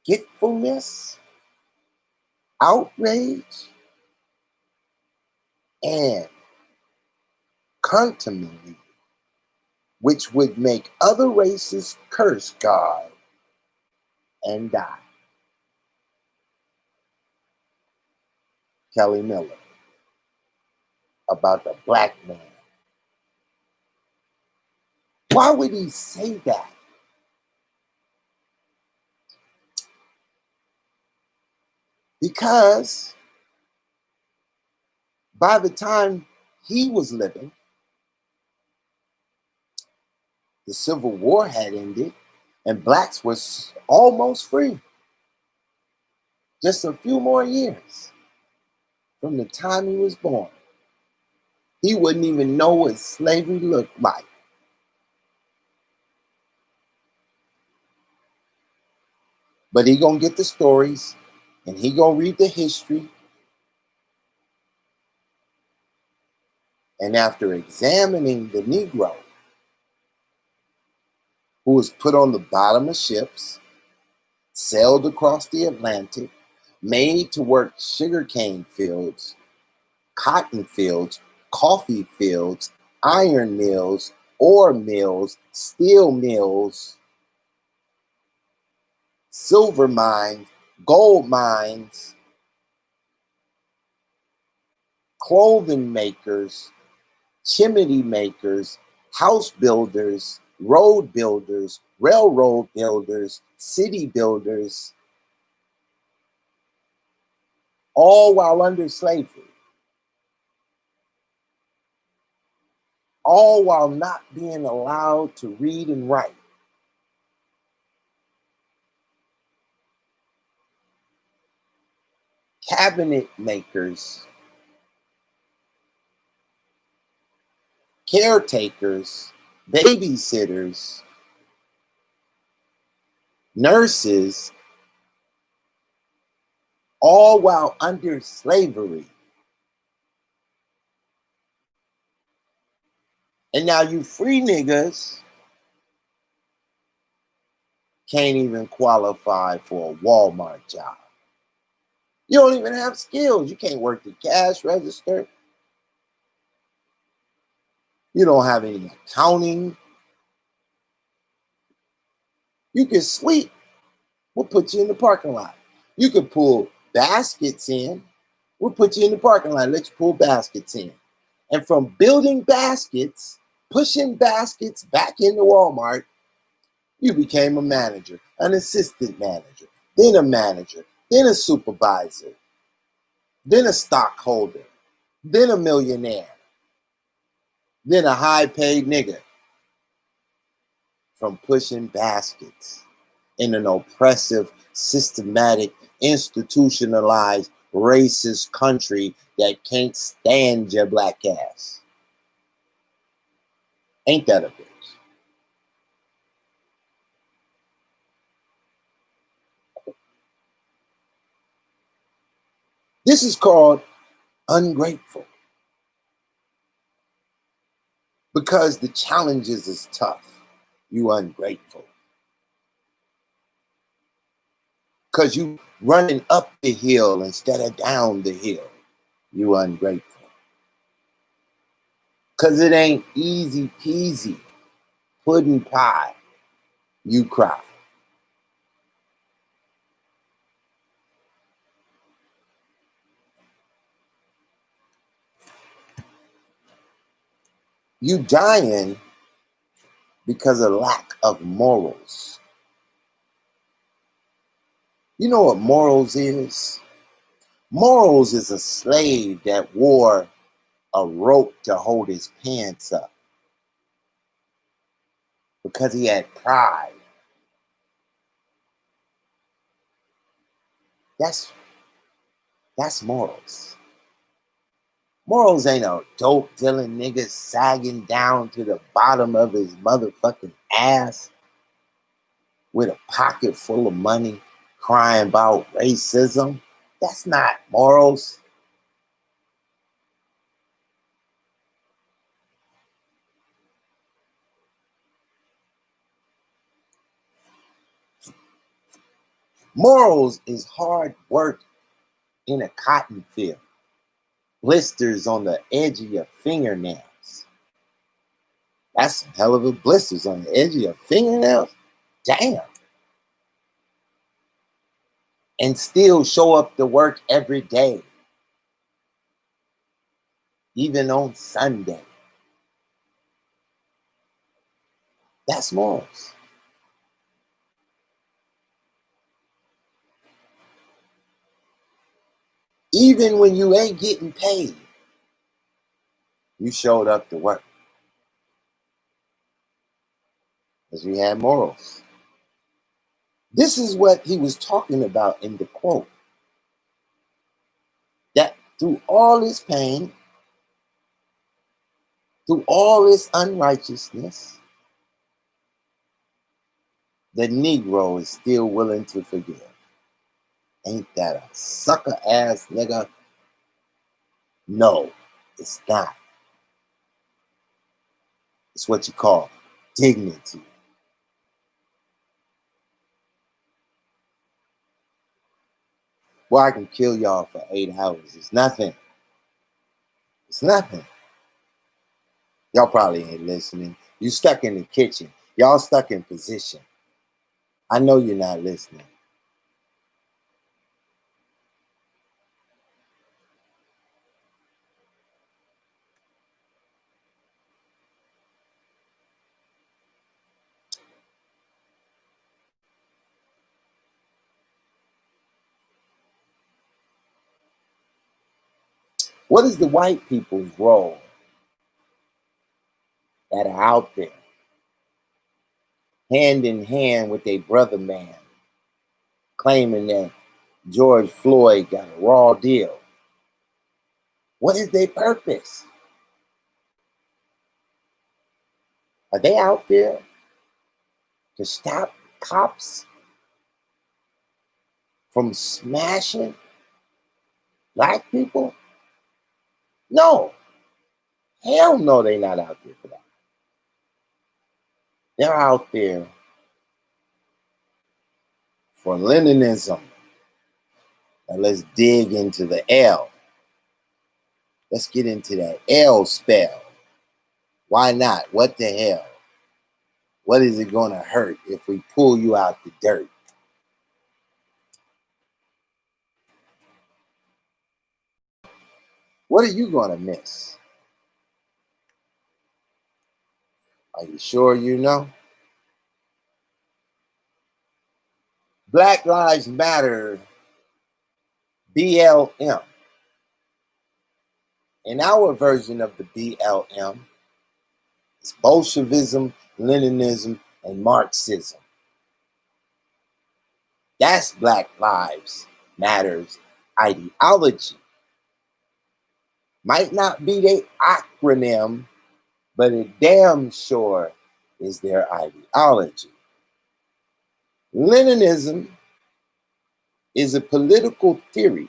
forgetfulness, outrage, and contumely, which would make other races curse God and die. Kelly Miller, about the black man. Why would he say that? Because by the time he was living, the Civil War had ended and blacks were almost free. Just a few more years from the time he was born. He wouldn't even know what slavery looked like. But he gonna get the stories and he gonna read the history. And after examining the Negro, who was put on the bottom of ships, sailed across the Atlantic, made to work sugarcane fields, cotton fields, coffee fields, iron mills, ore mills, steel mills, silver mines, gold mines, clothing makers, chimney makers, house builders, road builders, railroad builders, city builders, all while under slavery. All while not being allowed to read and write. Cabinet makers, caretakers, babysitters, nurses, all while under slavery. And now you free niggas can't even qualify for a Walmart job. You don't even have skills. You can't work the cash register. You don't have any accounting. You can sweep. We'll put you in the parking lot. You can pull baskets in. We'll put you in the parking lot, let you pull baskets in. And from building baskets, pushing baskets back into Walmart, you became a manager, an assistant manager, then a supervisor, then a stockholder. then a millionaire, then a high-paid nigga from pushing baskets in an oppressive, systematic, institutionalized, racist country that can't stand your black ass. Ain't that a bitch? This is called ungrateful because the challenges is tough. You ungrateful. Because you running up the hill instead of down the hill. You ungrateful. Because it ain't easy peasy, pudding pie. You cry. You dying because of lack of morals. You know what morals is? Morals is a slave that wore a rope to hold his pants up because he had pride. That's morals. Morals ain't a dope dealing nigga sagging down to the bottom of his motherfucking ass with a pocket full of money crying about racism. That's not morals. Morals is hard work in a cotton field. Blisters on the edge of your fingernails. That's some hell of a blisters on the edge of your fingernails. Damn. And still show up to work every day. Even on Sunday. That's morals. Even when you ain't getting paid, you showed up to work. Because you had morals. This is what he was talking about in the quote. That through all his pain, through all his unrighteousness, the Negro is still willing to forgive. Ain't that a sucker ass nigga? No, it's not. It's what you call dignity. Well, I can kill y'all for 8 hours. It's nothing. It's nothing. Y'all probably ain't listening. You stuck in the kitchen. Y'all stuck in position. I know you're not listening. What is the white people's role that are out there, hand in hand with a brother man, claiming that George Floyd got a raw deal? What is their purpose? Are they out there to stop cops from smashing black people? No. Hell no, they're not out there for that. They're out there for Leninism. Now let's dig into the L. Let's get into that L spell. Why not? What the hell? What is it going to hurt if we pull you out the dirt? What are you going to miss? Are you sure you know? Black Lives Matter, BLM. In our version of the BLM, it's Bolshivism, Leninism, and Marxism. That's Black Lives Matter's ideology. Might not be their acronym, but it damn sure is their ideology. Leninism is a political theory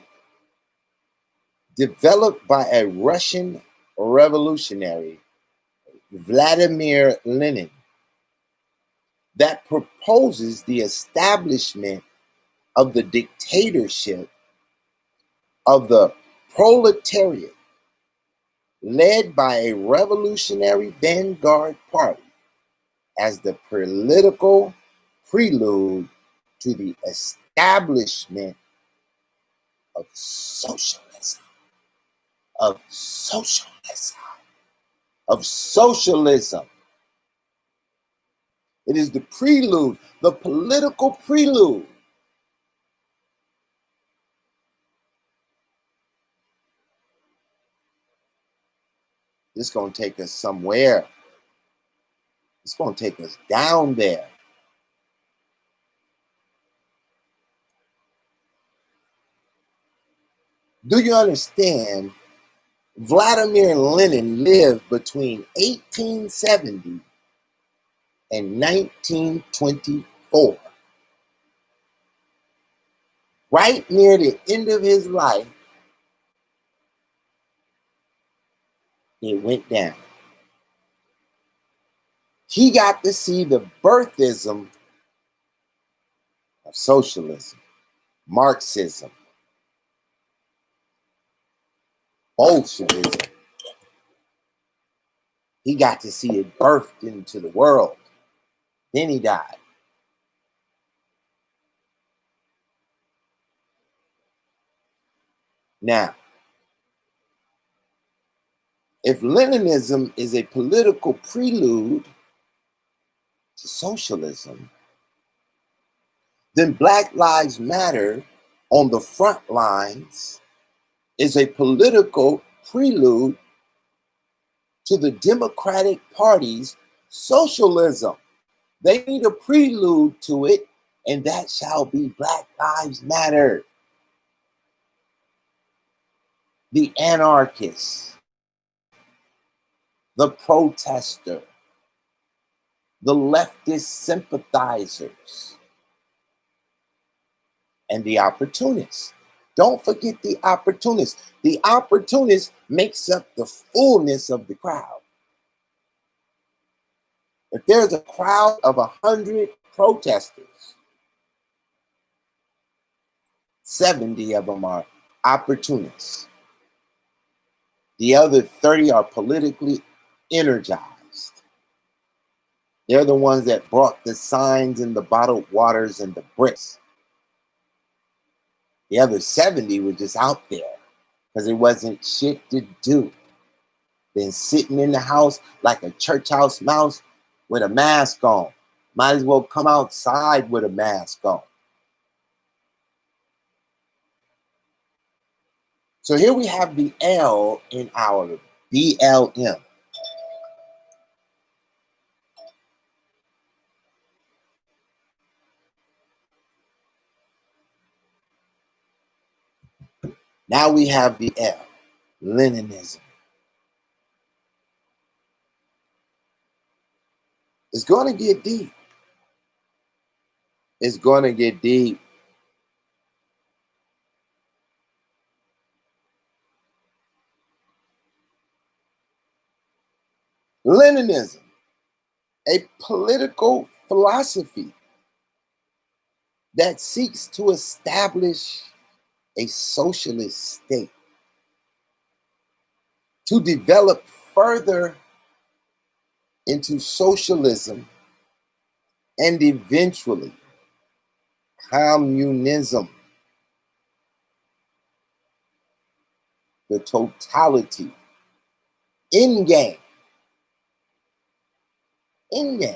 developed by a Russian revolutionary, Vladimir Lenin, that proposes the establishment of the dictatorship of the proletariat led by a revolutionary vanguard party as the political prelude to the establishment of socialism, of socialism, of socialism. It is the prelude, the political prelude. It's going to take us somewhere. It's going to take us down there. Do you understand? Vladimir Lenin lived between 1870 and 1924. Right near the end of his life, it went down. He got to see the birthism of socialism, Marxism, Bolshivism. He got to see it birthed into the world. Then he died. Now, if Leninism is a political prelude to socialism, then Black Lives Matter on the front lines is a political prelude to the Democratic Party's socialism. They need a prelude to it, and that shall be Black Lives Matter. The anarchist, the protester, the leftist sympathizers, and the opportunists. Don't forget the opportunist. The opportunist makes up the fullness of the crowd. If there's a crowd of 100 protesters, 70 of them are opportunists. The other 30 are politically energized. They're the ones that brought the signs and the bottled waters and the bricks. The other 70 were just out there because it wasn't shit to do. Been sitting in the house like a church house mouse with a mask on. Might as well come outside with a mask on. So here we have the L in our BLM. Now we have the L, Leninism. It's going to get deep. It's going to get deep. Leninism, a political philosophy that seeks to establish a socialist state, to develop further into socialism and eventually communism, the totality, end game. End game.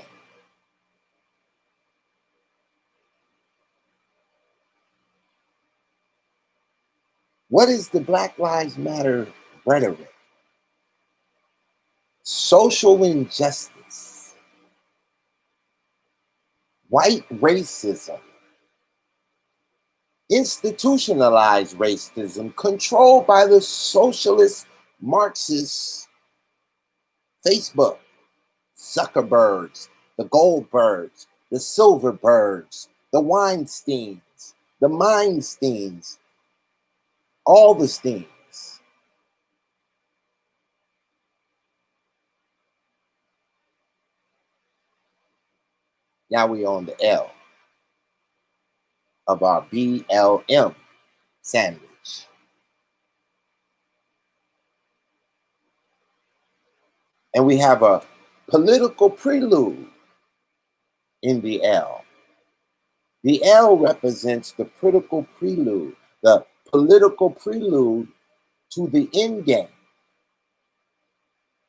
What is the Black Lives Matter rhetoric? social injustice, white racism, institutionalized racism controlled by the socialist Marxists, Facebook, Zuckerbergs, the Goldbergs, the Silverbergs, the Weinsteins, the Mindsteins, all the Steins. Now we on the L of our BLM sandwich. And we have a political prelude in the L. The L represents the political prelude to the end game,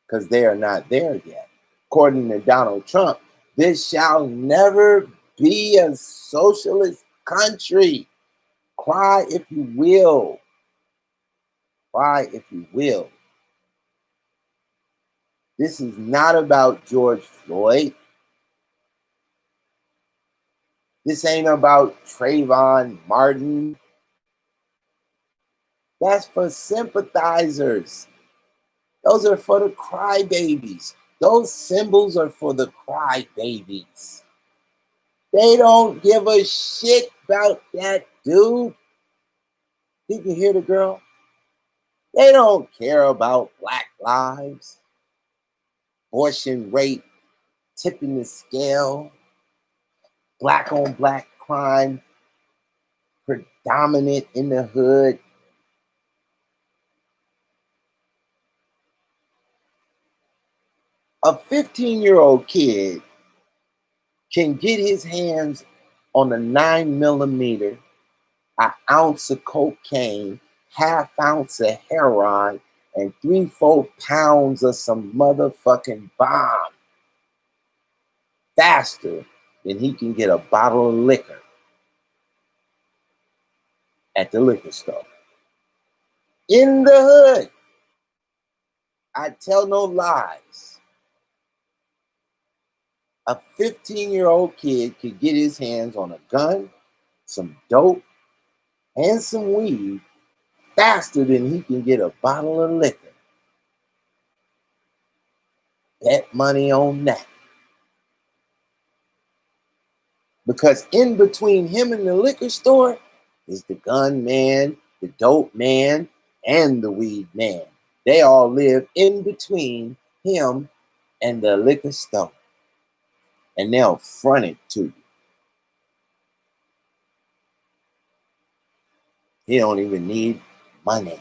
because they are not there yet. According to Donald Trump, this shall never be a socialist country. Cry if you will. Cry if you will. This is not about George Floyd. This ain't about Trayvon Martin. That's for sympathizers. Those are for the crybabies. Those symbols are for the crybabies. They don't give a shit about that dude. Did you hear the girl? They don't care about Black lives, abortion rate, tipping the scale, Black on Black crime, predominant in the hood. A 15-year-old kid can get his hands on a 9mm, an ounce of cocaine, half ounce of heroin, and 3-4 pounds of some motherfucking bomb faster than he can get a bottle of liquor at the liquor store. In the hood. I tell no lies. A 15-year-old kid could get his hands on a gun, some dope, and some weed faster than he can get a bottle of liquor. Bet money on that. Because in between him and the liquor store is the gun man, the dope man, and the weed man. They all live in between him and the liquor store. And they'll front it to you. He don't even need money.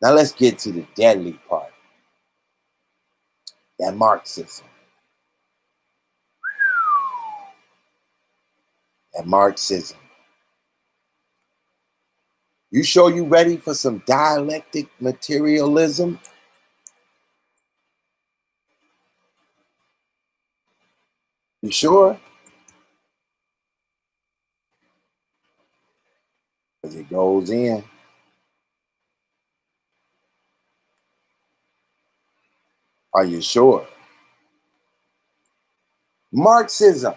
Now let's get to the deadly part. That Marxism. That Marxism. You sure you ready for some dialectic materialism? You sure? Because it goes in. Are you sure? Marxism,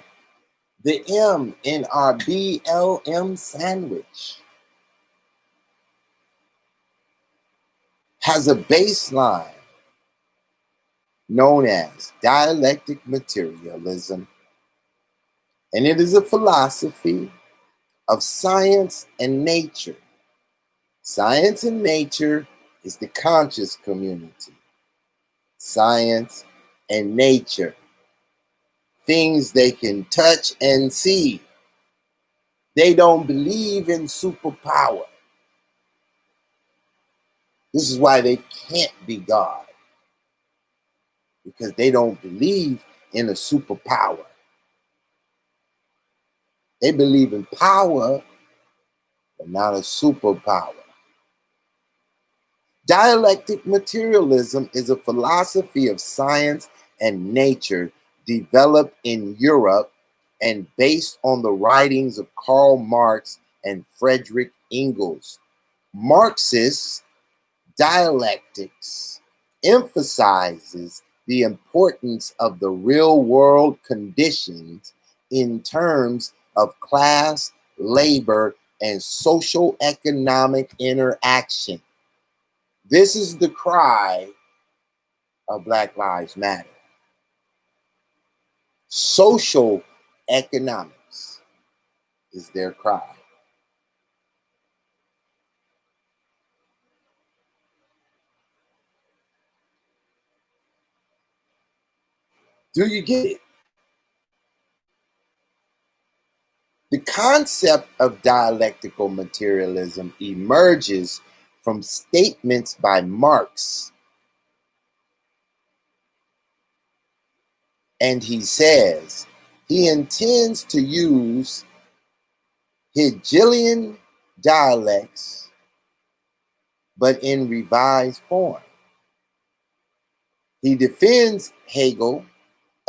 the M in our BLM sandwich, has a baseline known as dialectic materialism, and it is a philosophy of science and nature. Science and nature is the conscious community. Science and nature, things they can touch and see. They don't believe in superpower. This is why they can't be God, because they don't believe in a superpower. They believe in power, but not a superpower. Dialectic materialism is a philosophy of science and nature developed in Europe and based on the writings of Karl Marx and Friedrich Engels. Marxist dialectics emphasizes the importance of the real-world conditions in terms of class, labor, and social economic interaction. This is the cry of Black Lives Matter. Social economics is their cry. Do you get it? The concept of dialectical materialism emerges from statements by Marx. And he says he intends to use Hegelian dialects, but in revised form. He defends Hegel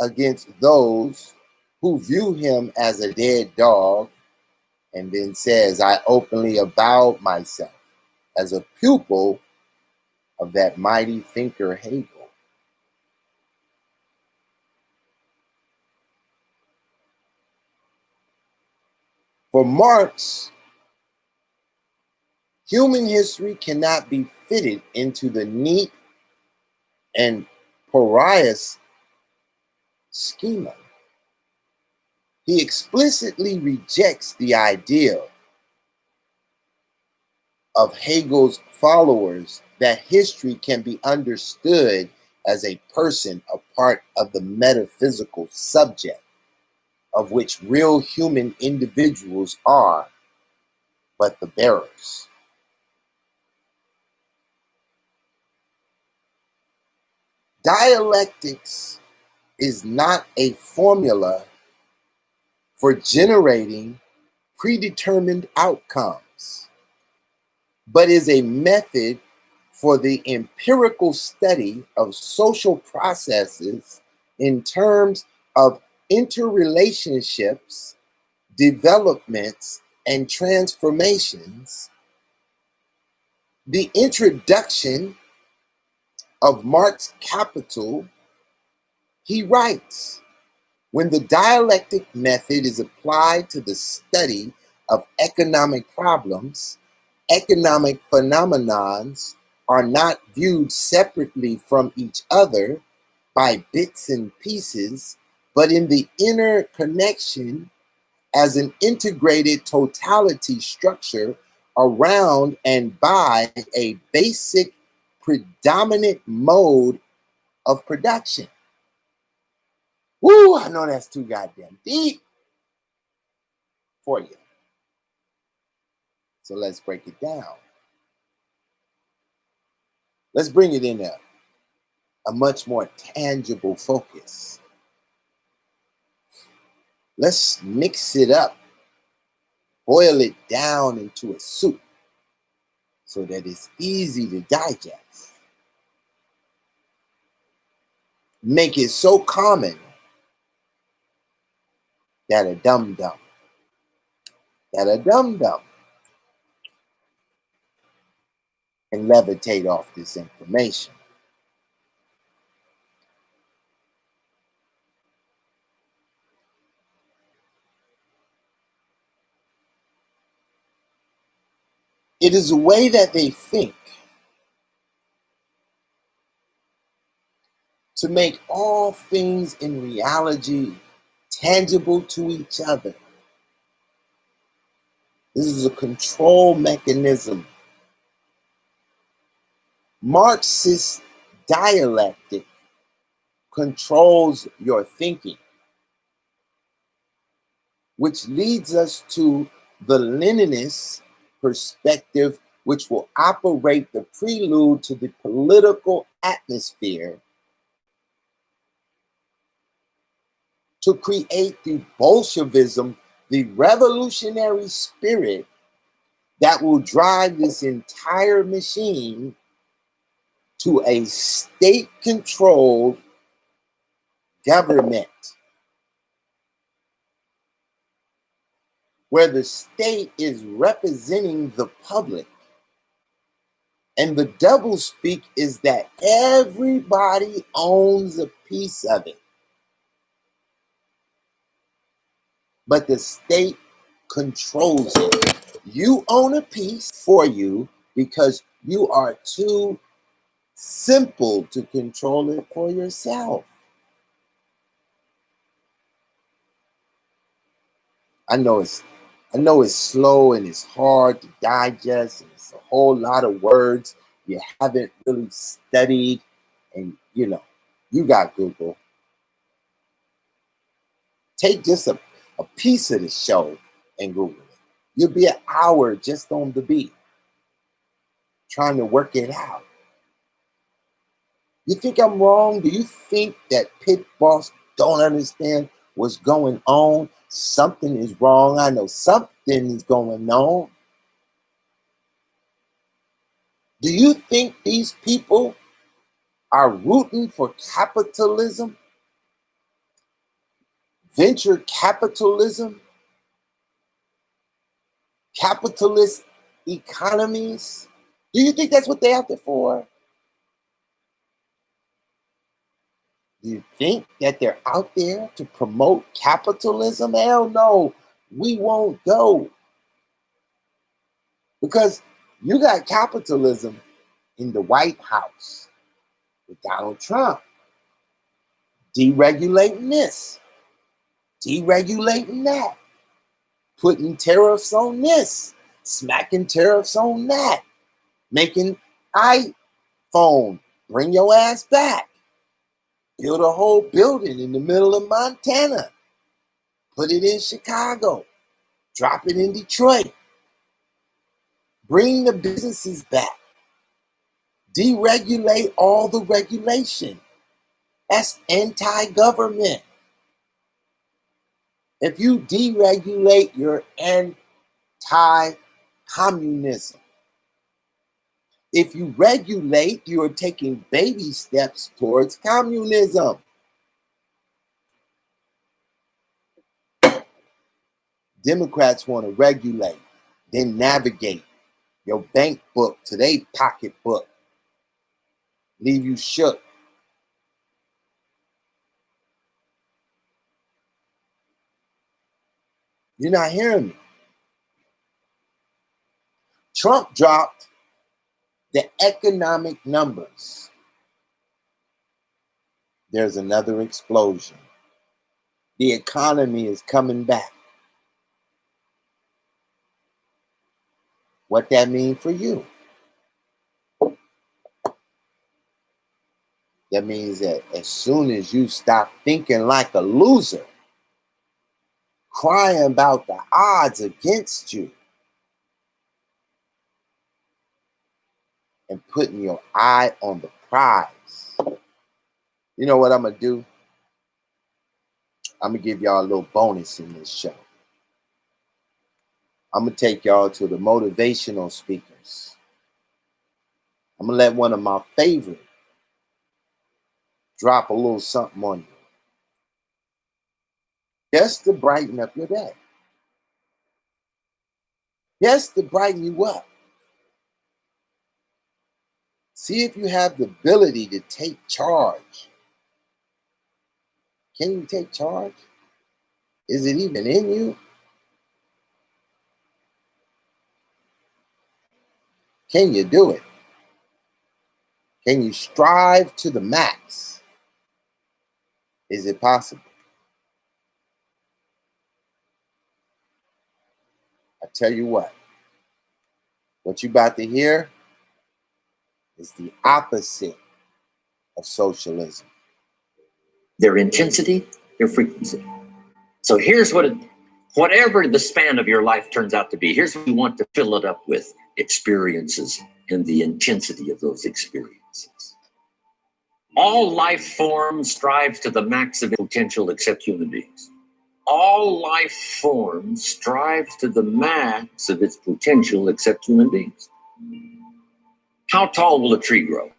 against those who view him as a dead dog, and then says, I openly avowed myself as a pupil of that mighty thinker Hegel. For Marx, human history cannot be fitted into the neat and porous schema. He explicitly rejects the idea of Hegel's followers that history can be understood as a person, a part of the metaphysical subject of which real human individuals are, but the bearers. Dialectics is not a formula for generating predetermined outcomes, but is a method for the empirical study of social processes in terms of interrelationships, developments, and transformations. The introduction of Marx Capital, he writes, when the dialectic method is applied to the study of economic problems, economic phenomenons are not viewed separately from each other by bits and pieces, but in the inner connection as an integrated totality structure around and by a basic predominant mode of production. Woo, I know that's too goddamn deep for you. So let's break it down. Let's bring it in a much more tangible focus. Let's mix it up, boil it down into a soup so that it's easy to digest. Make it so common that a dum-dum can levitate off this information. It is a way that they think to make all things in reality tangible to each other. This is a control mechanism. Marxist dialectic controls your thinking, which leads us to the Leninist perspective, which will operate the prelude to the political atmosphere to create the Bolshivism, the revolutionary spirit that will drive this entire machine to a state-controlled government. where the state is representing the public. And the doublespeak is that everybody owns a piece of it. But the state controls it. You own a piece for you because you are too simple to control it for yourself. I know it's slow and it's hard to digest, and it's a whole lot of words you haven't really studied, and you got Google. Take just a piece of the show and Google it. You'll be an hour just on the beat trying to work it out. You think I'm wrong? Do you think that pit boss don't understand what's going on? Something is wrong. I know something is going on. Do you think these people are rooting for capitalism? Venture capitalism? Capitalist economies? Do you think that's what they're after for? Do you think that they're out there to promote capitalism? Hell no, we won't go. Because you got capitalism in the White House with Donald Trump, deregulating this, deregulating that, putting tariffs on this, smacking tariffs on that, making iPhone, bring your ass back. Build a whole building in the middle of Montana. Put it in Chicago. Drop it in Detroit. Bring the businesses back. Deregulate all the regulation. That's anti-government. If you deregulate, you're anti-communism. If you regulate, you are taking baby steps towards communism. Democrats want to regulate, then navigate your bank book to their pocketbook. Leave you shook. You're not hearing me. Trump dropped the economic numbers. There's another explosion. The economy is coming back. What that mean for you? That means that as soon as you stop thinking like a loser, crying about the odds against you, and putting your eye on the prize, you know what I'm going to do? I'm going to give y'all a little bonus in this show. I'm going to take y'all to the motivational speakers. I'm going to let one of my favorite drop a little something on you. Just to brighten up your day. Just to brighten you up. See if you have the ability to take charge. Can you take charge? Is it even in you? Can you do it? Can you strive to the max? Is it possible? I tell you what you about to hear is the opposite of socialism. Their intensity, their frequency. So here's whatever the span of your life turns out to be, here's what you want to fill it up with: experiences and the intensity of those experiences. All life forms strive to the max of potential except human beings. All life forms strive to the max of its potential except human beings. How tall will a tree grow?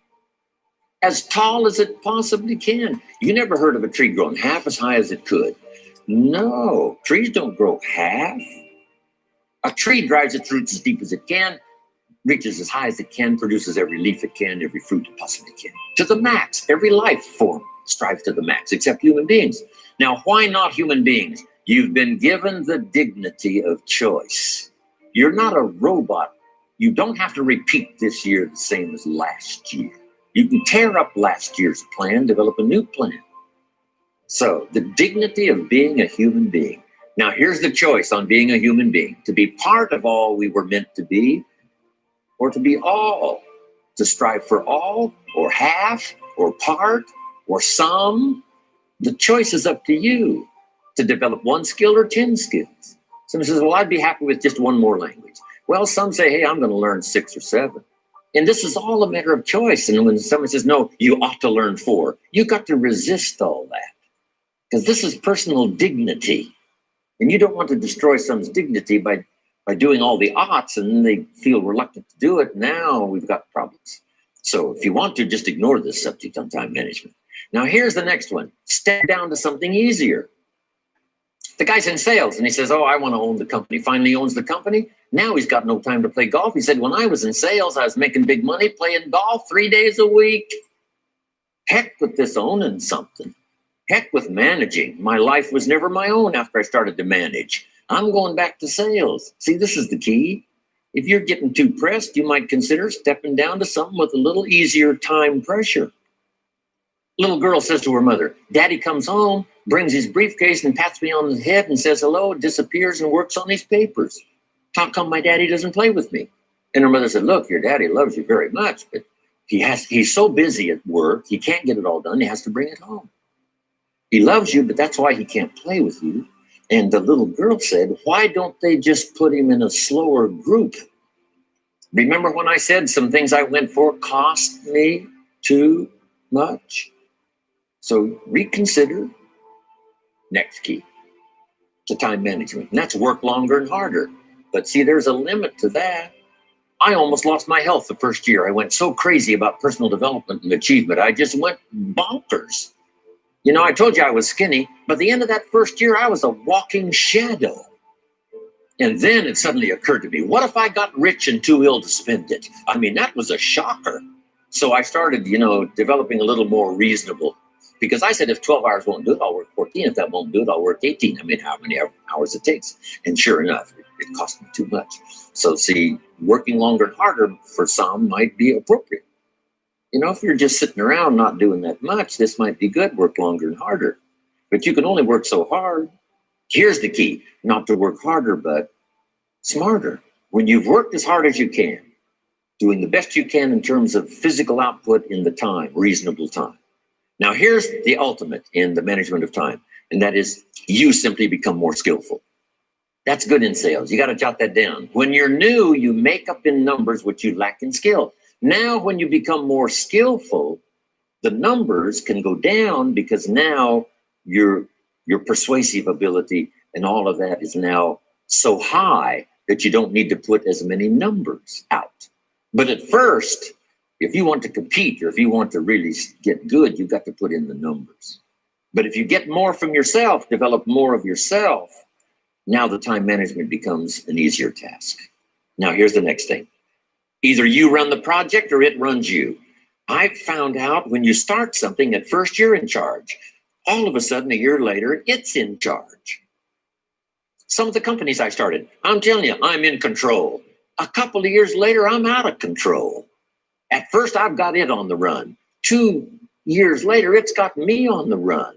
As tall as it possibly can. You never heard of a tree growing half as high as it could. No, trees don't grow half. A tree drives its roots as deep as it can, reaches as high as it can, produces every leaf it can, every fruit it possibly can. To the max. Every life form strives to the max, except human beings. Now, why not human beings? You've been given the dignity of choice. You're not a robot. You don't have to repeat this year the same as last year. You can tear up last year's plan, develop a new plan. So, the dignity of being a human being. Now, here's the choice on being a human being. To be part of all we were meant to be, or to be all. To strive for all, or half, or part, or some. The choice is up to you. To develop one skill or 10 skills. Someone says, well, I'd be happy with just one more language. Well, some say, hey, I'm going to learn 6 or 7. And this is all a matter of choice. And when someone says, no, you ought to learn 4, you got to resist all that. Because this is personal dignity. And you don't want to destroy someone's dignity by doing all the oughts, and then they feel reluctant to do it. Now we've got problems. So if you want to, just ignore this subject on time management. Now here's the next one. Step down to something easier. The guy's in sales, and he says, oh, I want to own the company. Finally owns the company. Now he's got no time to play golf. He said, when I was in sales, I was making big money playing golf 3 days a week. Heck with this owning something. Heck with managing. My life was never my own after I started to manage. I'm going back to sales. See, this is the key. If you're getting too pressed, you might consider stepping down to something with a little easier time pressure. Little girl says to her mother, Daddy comes home, brings his briefcase and pats me on the head and says hello, disappears and works on his papers. How come my daddy doesn't play with me? And her mother said, look, your daddy loves you very much, but he's so busy at work, he can't get it all done. He has to bring it home. He loves you, but that's why he can't play with you. And the little girl said, why don't they just put him in a slower group? Remember when I said some things I went for cost me too much? So reconsider. Next key to time management. And that's work longer and harder. But see, there's a limit to that. I almost lost my health the first year. I went so crazy about personal development and achievement. I just went bonkers. You know, I told you I was skinny, but at the end of that first year, I was a walking shadow. And then it suddenly occurred to me, what if I got rich and too ill to spend it? I mean, that was a shocker. So I started, developing a little more reasonable. Because I said, if 12 hours won't do it, I'll work 14. If that won't do it, I'll work 18. I mean, how many hours it takes. And sure enough, it cost me too much. So see, working longer and harder for some might be appropriate. If you're just sitting around not doing that much, this might be good, work longer and harder. But you can only work so hard. Here's the key, not to work harder, but smarter. When you've worked as hard as you can, doing the best you can in terms of physical output in the time, reasonable time. Now, here's the ultimate in the management of time, and that is you simply become more skillful. That's good in sales. You got to jot that down. When you're new, you make up in numbers what you lack in skill. Now, when you become more skillful, the numbers can go down because now your persuasive ability and all of that is now so high that you don't need to put as many numbers out. But at first, if you want to compete or if you want to really get good, you've got to put in the numbers. But if you get more from yourself, develop more of yourself, now the time management becomes an easier task. Now, here's the next thing. Either you run the project or it runs you. I've found out when you start something, at first you're in charge. All of a sudden, a year later, it's in charge. Some of the companies I started, I'm telling you, I'm in control. A couple of years later, I'm out of control. At first, I've got it on the run. 2 years later, it's got me on the run.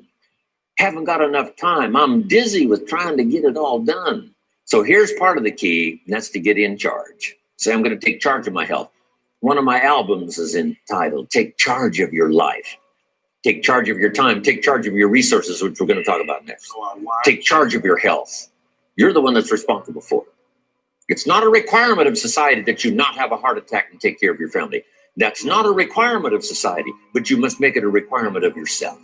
Haven't got enough time. I'm dizzy with trying to get it all done. So here's part of the key, and that's to get in charge. Say, I'm going to take charge of my health. One of my albums is entitled, Take Charge of Your Life. Take charge of your time. Take charge of your resources, which we're going to talk about next. Take charge of your health. You're the one that's responsible for it. It's not a requirement of society that you not have a heart attack and take care of your family. That's not a requirement of society, but you must make it a requirement of yourself.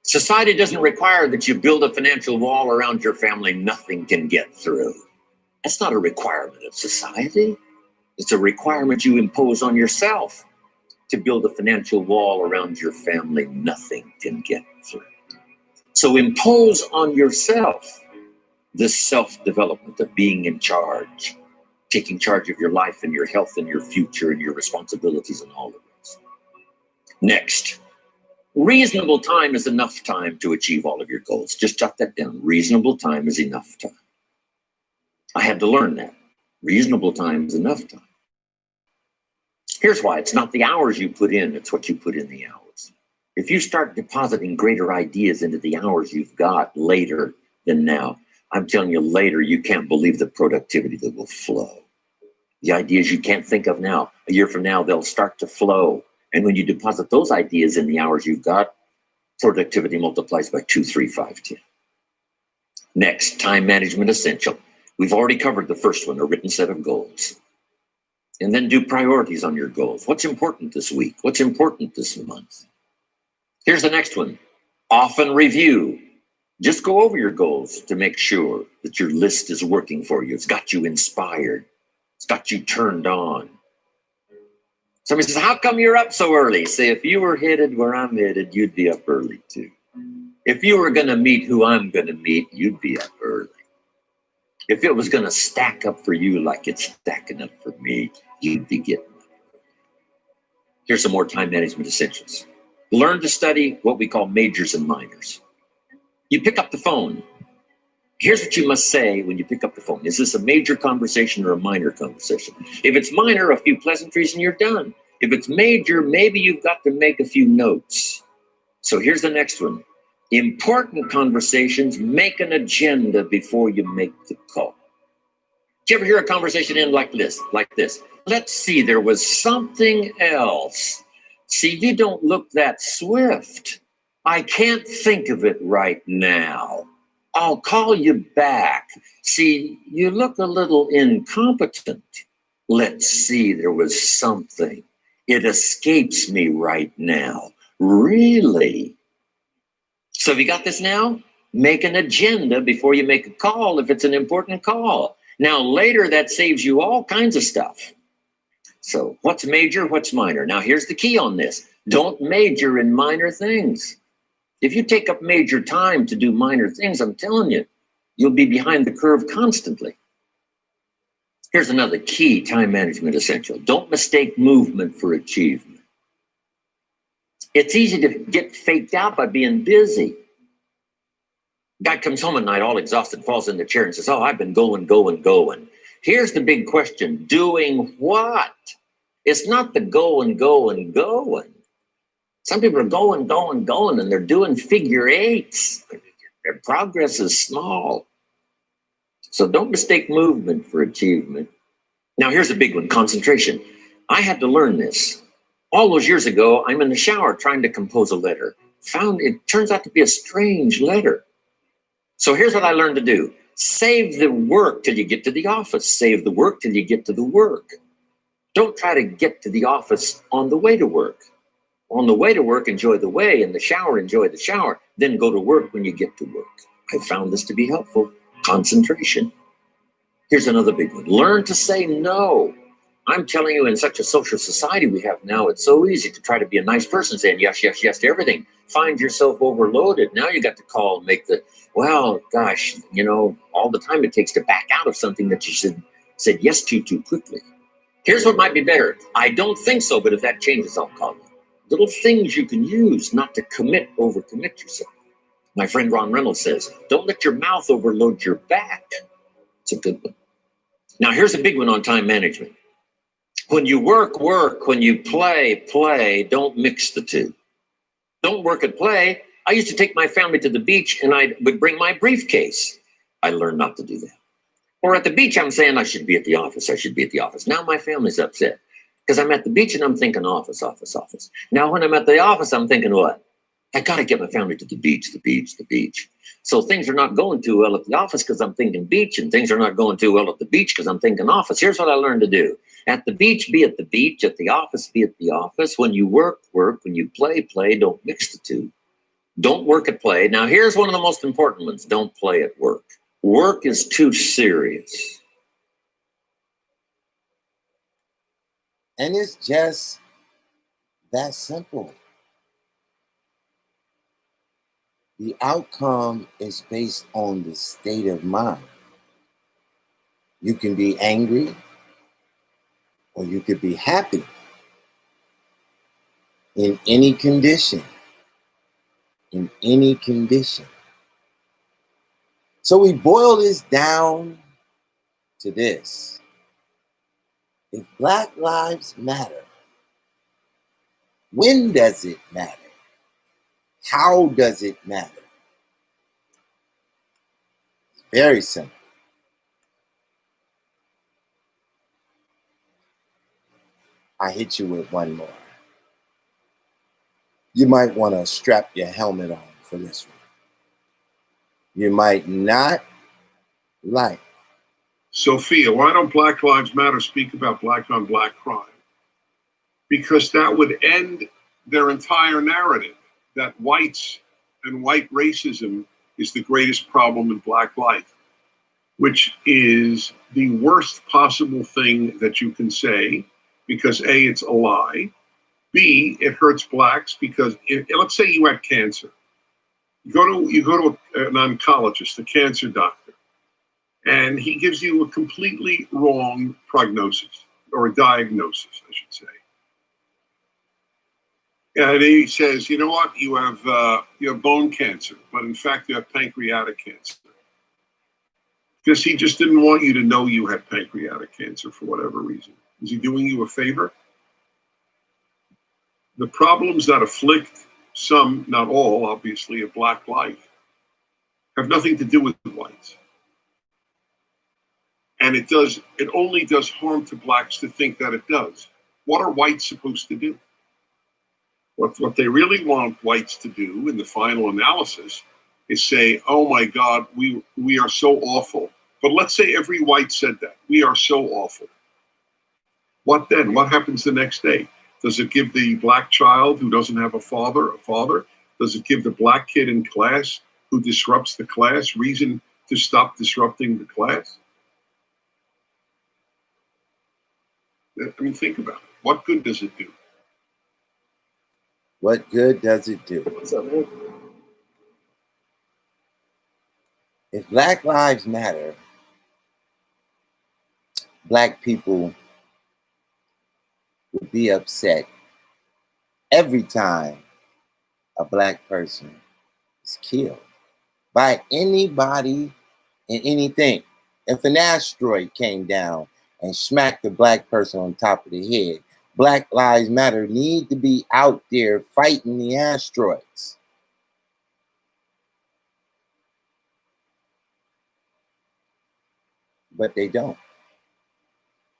Society doesn't require that you build a financial wall around your family nothing can get through. That's not a requirement of society. It's a requirement you impose on yourself to build a financial wall around your family nothing can get through. So impose on yourself This self-development of being in charge, taking charge of your life and your health and your future and your responsibilities and all of this. Next, reasonable time is enough time to achieve all of your goals. Just jot that down. Reasonable time is enough time. I had to learn that. Reasonable time is enough time. Here's why. It's not the hours you put in, it's what you put in the hours. If you start depositing greater ideas into the hours you've got later than now, I'm telling you later, you can't believe the productivity that will flow. The ideas you can't think of now, a year from now, they'll start to flow. And when you deposit those ideas in the hours you've got, productivity multiplies by 2, 3, 5, 10. Next, time management essential. We've already covered the first one, a written set of goals. And then do priorities on your goals. What's important this week? What's important this month? Here's the next one. Often review. Just go over your goals to make sure that your list is working for you. It's got you inspired. It's got you turned on. Somebody says, how come you're up so early? Say, if you were headed where I'm headed, you'd be up early too. If you were going to meet who I'm going to meet, you'd be up early. If it was going to stack up for you like it's stacking up for me, you'd be getting up. Here's some more time management essentials. Learn to study what we call majors and minors. You pick up the phone. Here's what you must say when you pick up the phone. Is this a major conversation or a minor conversation? If it's minor, a few pleasantries and you're done. If it's major, maybe you've got to make a few notes. So here's the next one. Important conversations, make an agenda before you make the call. Did you ever hear a conversation end like this? Let's see, there was something else. See, you don't look that swift. I can't think of it right now. I'll call you back. See, you look a little incompetent. Let's see, there was something. It escapes me right now. Really? So have you got this now? Make an agenda before you make a call if it's an important call. Now later that saves you all kinds of stuff. So what's major, what's minor? Now here's the key on this. Don't major in minor things. If you take up major time to do minor things, I'm telling you, you'll be behind the curve constantly. Here's another key time management essential. Don't mistake movement for achievement. It's easy to get faked out by being busy. Guy comes home at night all exhausted, falls in the chair and says, oh, I've been going. Here's the big question. Doing what? It's not the going. Some people are going, and they're doing figure eights. Their progress is small. So don't mistake movement for achievement. Now, here's a big one, concentration. I had to learn this. All those years ago, I'm in the shower trying to compose a letter. Found it turns out to be a strange letter. So here's what I learned to do. Save the work till you get to the office. Save the work till you get to the work. Don't try to get to the office on the way to work. On the way to work, enjoy the way. In the shower, enjoy the shower. Then go to work when you get to work. I found this to be helpful. Concentration. Here's another big one. Learn to say no. I'm telling you, in such a social society we have now, it's so easy to try to be a nice person saying yes to everything. Find yourself overloaded. Now you got to call and make the, well, gosh, all the time it takes to back out of something that you said yes to too quickly. Here's what might be better. I don't think so, but if that changes, I'll call you. Little things you can use not to overcommit yourself. My friend Ron Reynolds says, don't let your mouth overload your back. It's a good one. Now, here's a big one on time management. When you work. When you play. Don't mix the two. Don't work and play. I used to take my family to the beach and I would bring my briefcase. I learned not to do that. Or at the beach, I'm saying I should be at the office. Now my family's upset because I'm at the beach and I'm thinking office. Now when I'm at the office, I'm thinking what? I got to get my family to the beach. So things are not going too well at the office because I'm thinking beach, and things are not going too well at the beach because I'm thinking office. Here's what I learned to do. At the beach, be at the beach. At the office, be at the office. When you work. When you play. Don't mix the two. Don't work at play. Now, here's one of the most important ones. Don't play at work. Work is too serious. And it's just that simple. The outcome is based on the state of mind. You can be angry or you could be happy in any condition. In any condition. So we boil this down to this. If Black Lives Matter, when does it matter? How does it matter? Very simple. I hit you with one more. You might want to strap your helmet on for this one. You might not like. Sophia, why don't Black Lives Matter speak about black on black crime? Because that would end their entire narrative that whites and white racism is the greatest problem in black life, which is the worst possible thing that you can say, because A, it's a lie. B, it hurts blacks because let's say you had cancer. You go to an oncologist, a cancer doctor, and he gives you a completely wrong prognosis, or a diagnosis, I should say. And he says, you know what, you have bone cancer, but in fact you have pancreatic cancer. Because he just didn't want you to know you had pancreatic cancer for whatever reason. Is he doing you a favor? The problems that afflict some, not all, obviously, of black life have nothing to do with whites. And it only does harm to blacks to think that it does. What are whites supposed to do? What they really want whites to do in the final analysis is say, oh my God, we are so awful. But let's say every white said that. We are so awful. What then? What happens the next day? Does it give the black child who doesn't have a father? Does it give the black kid in class who disrupts the class reason to stop disrupting the class? I mean, think about it. What good does it do? What good does it do? What's up, man? If Black Lives Matter, black people would be upset every time a black person is killed by anybody and anything. If an asteroid came down and smacked a black person on top of the head, Black Lives Matter need to be out there fighting the asteroids. But they don't.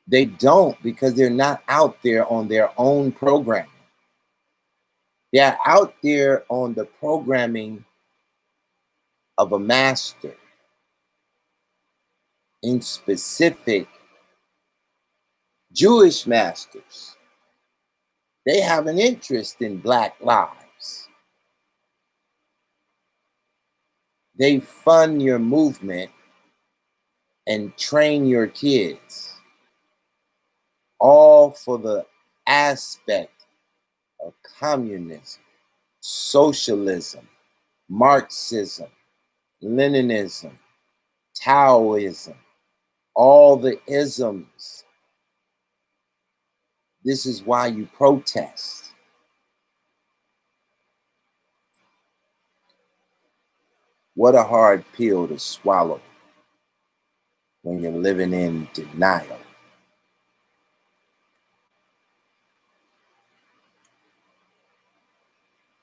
They don't, because they're not out there on their own programming. They're out there on the programming of a master, in specific Jewish masters. They have an interest in black lives. They fund your movement and train your kids, all for the aspect of communism, socialism, Marxism, Leninism, Taoism, all the isms. This is why you protest. What a hard pill to swallow when you're living in denial.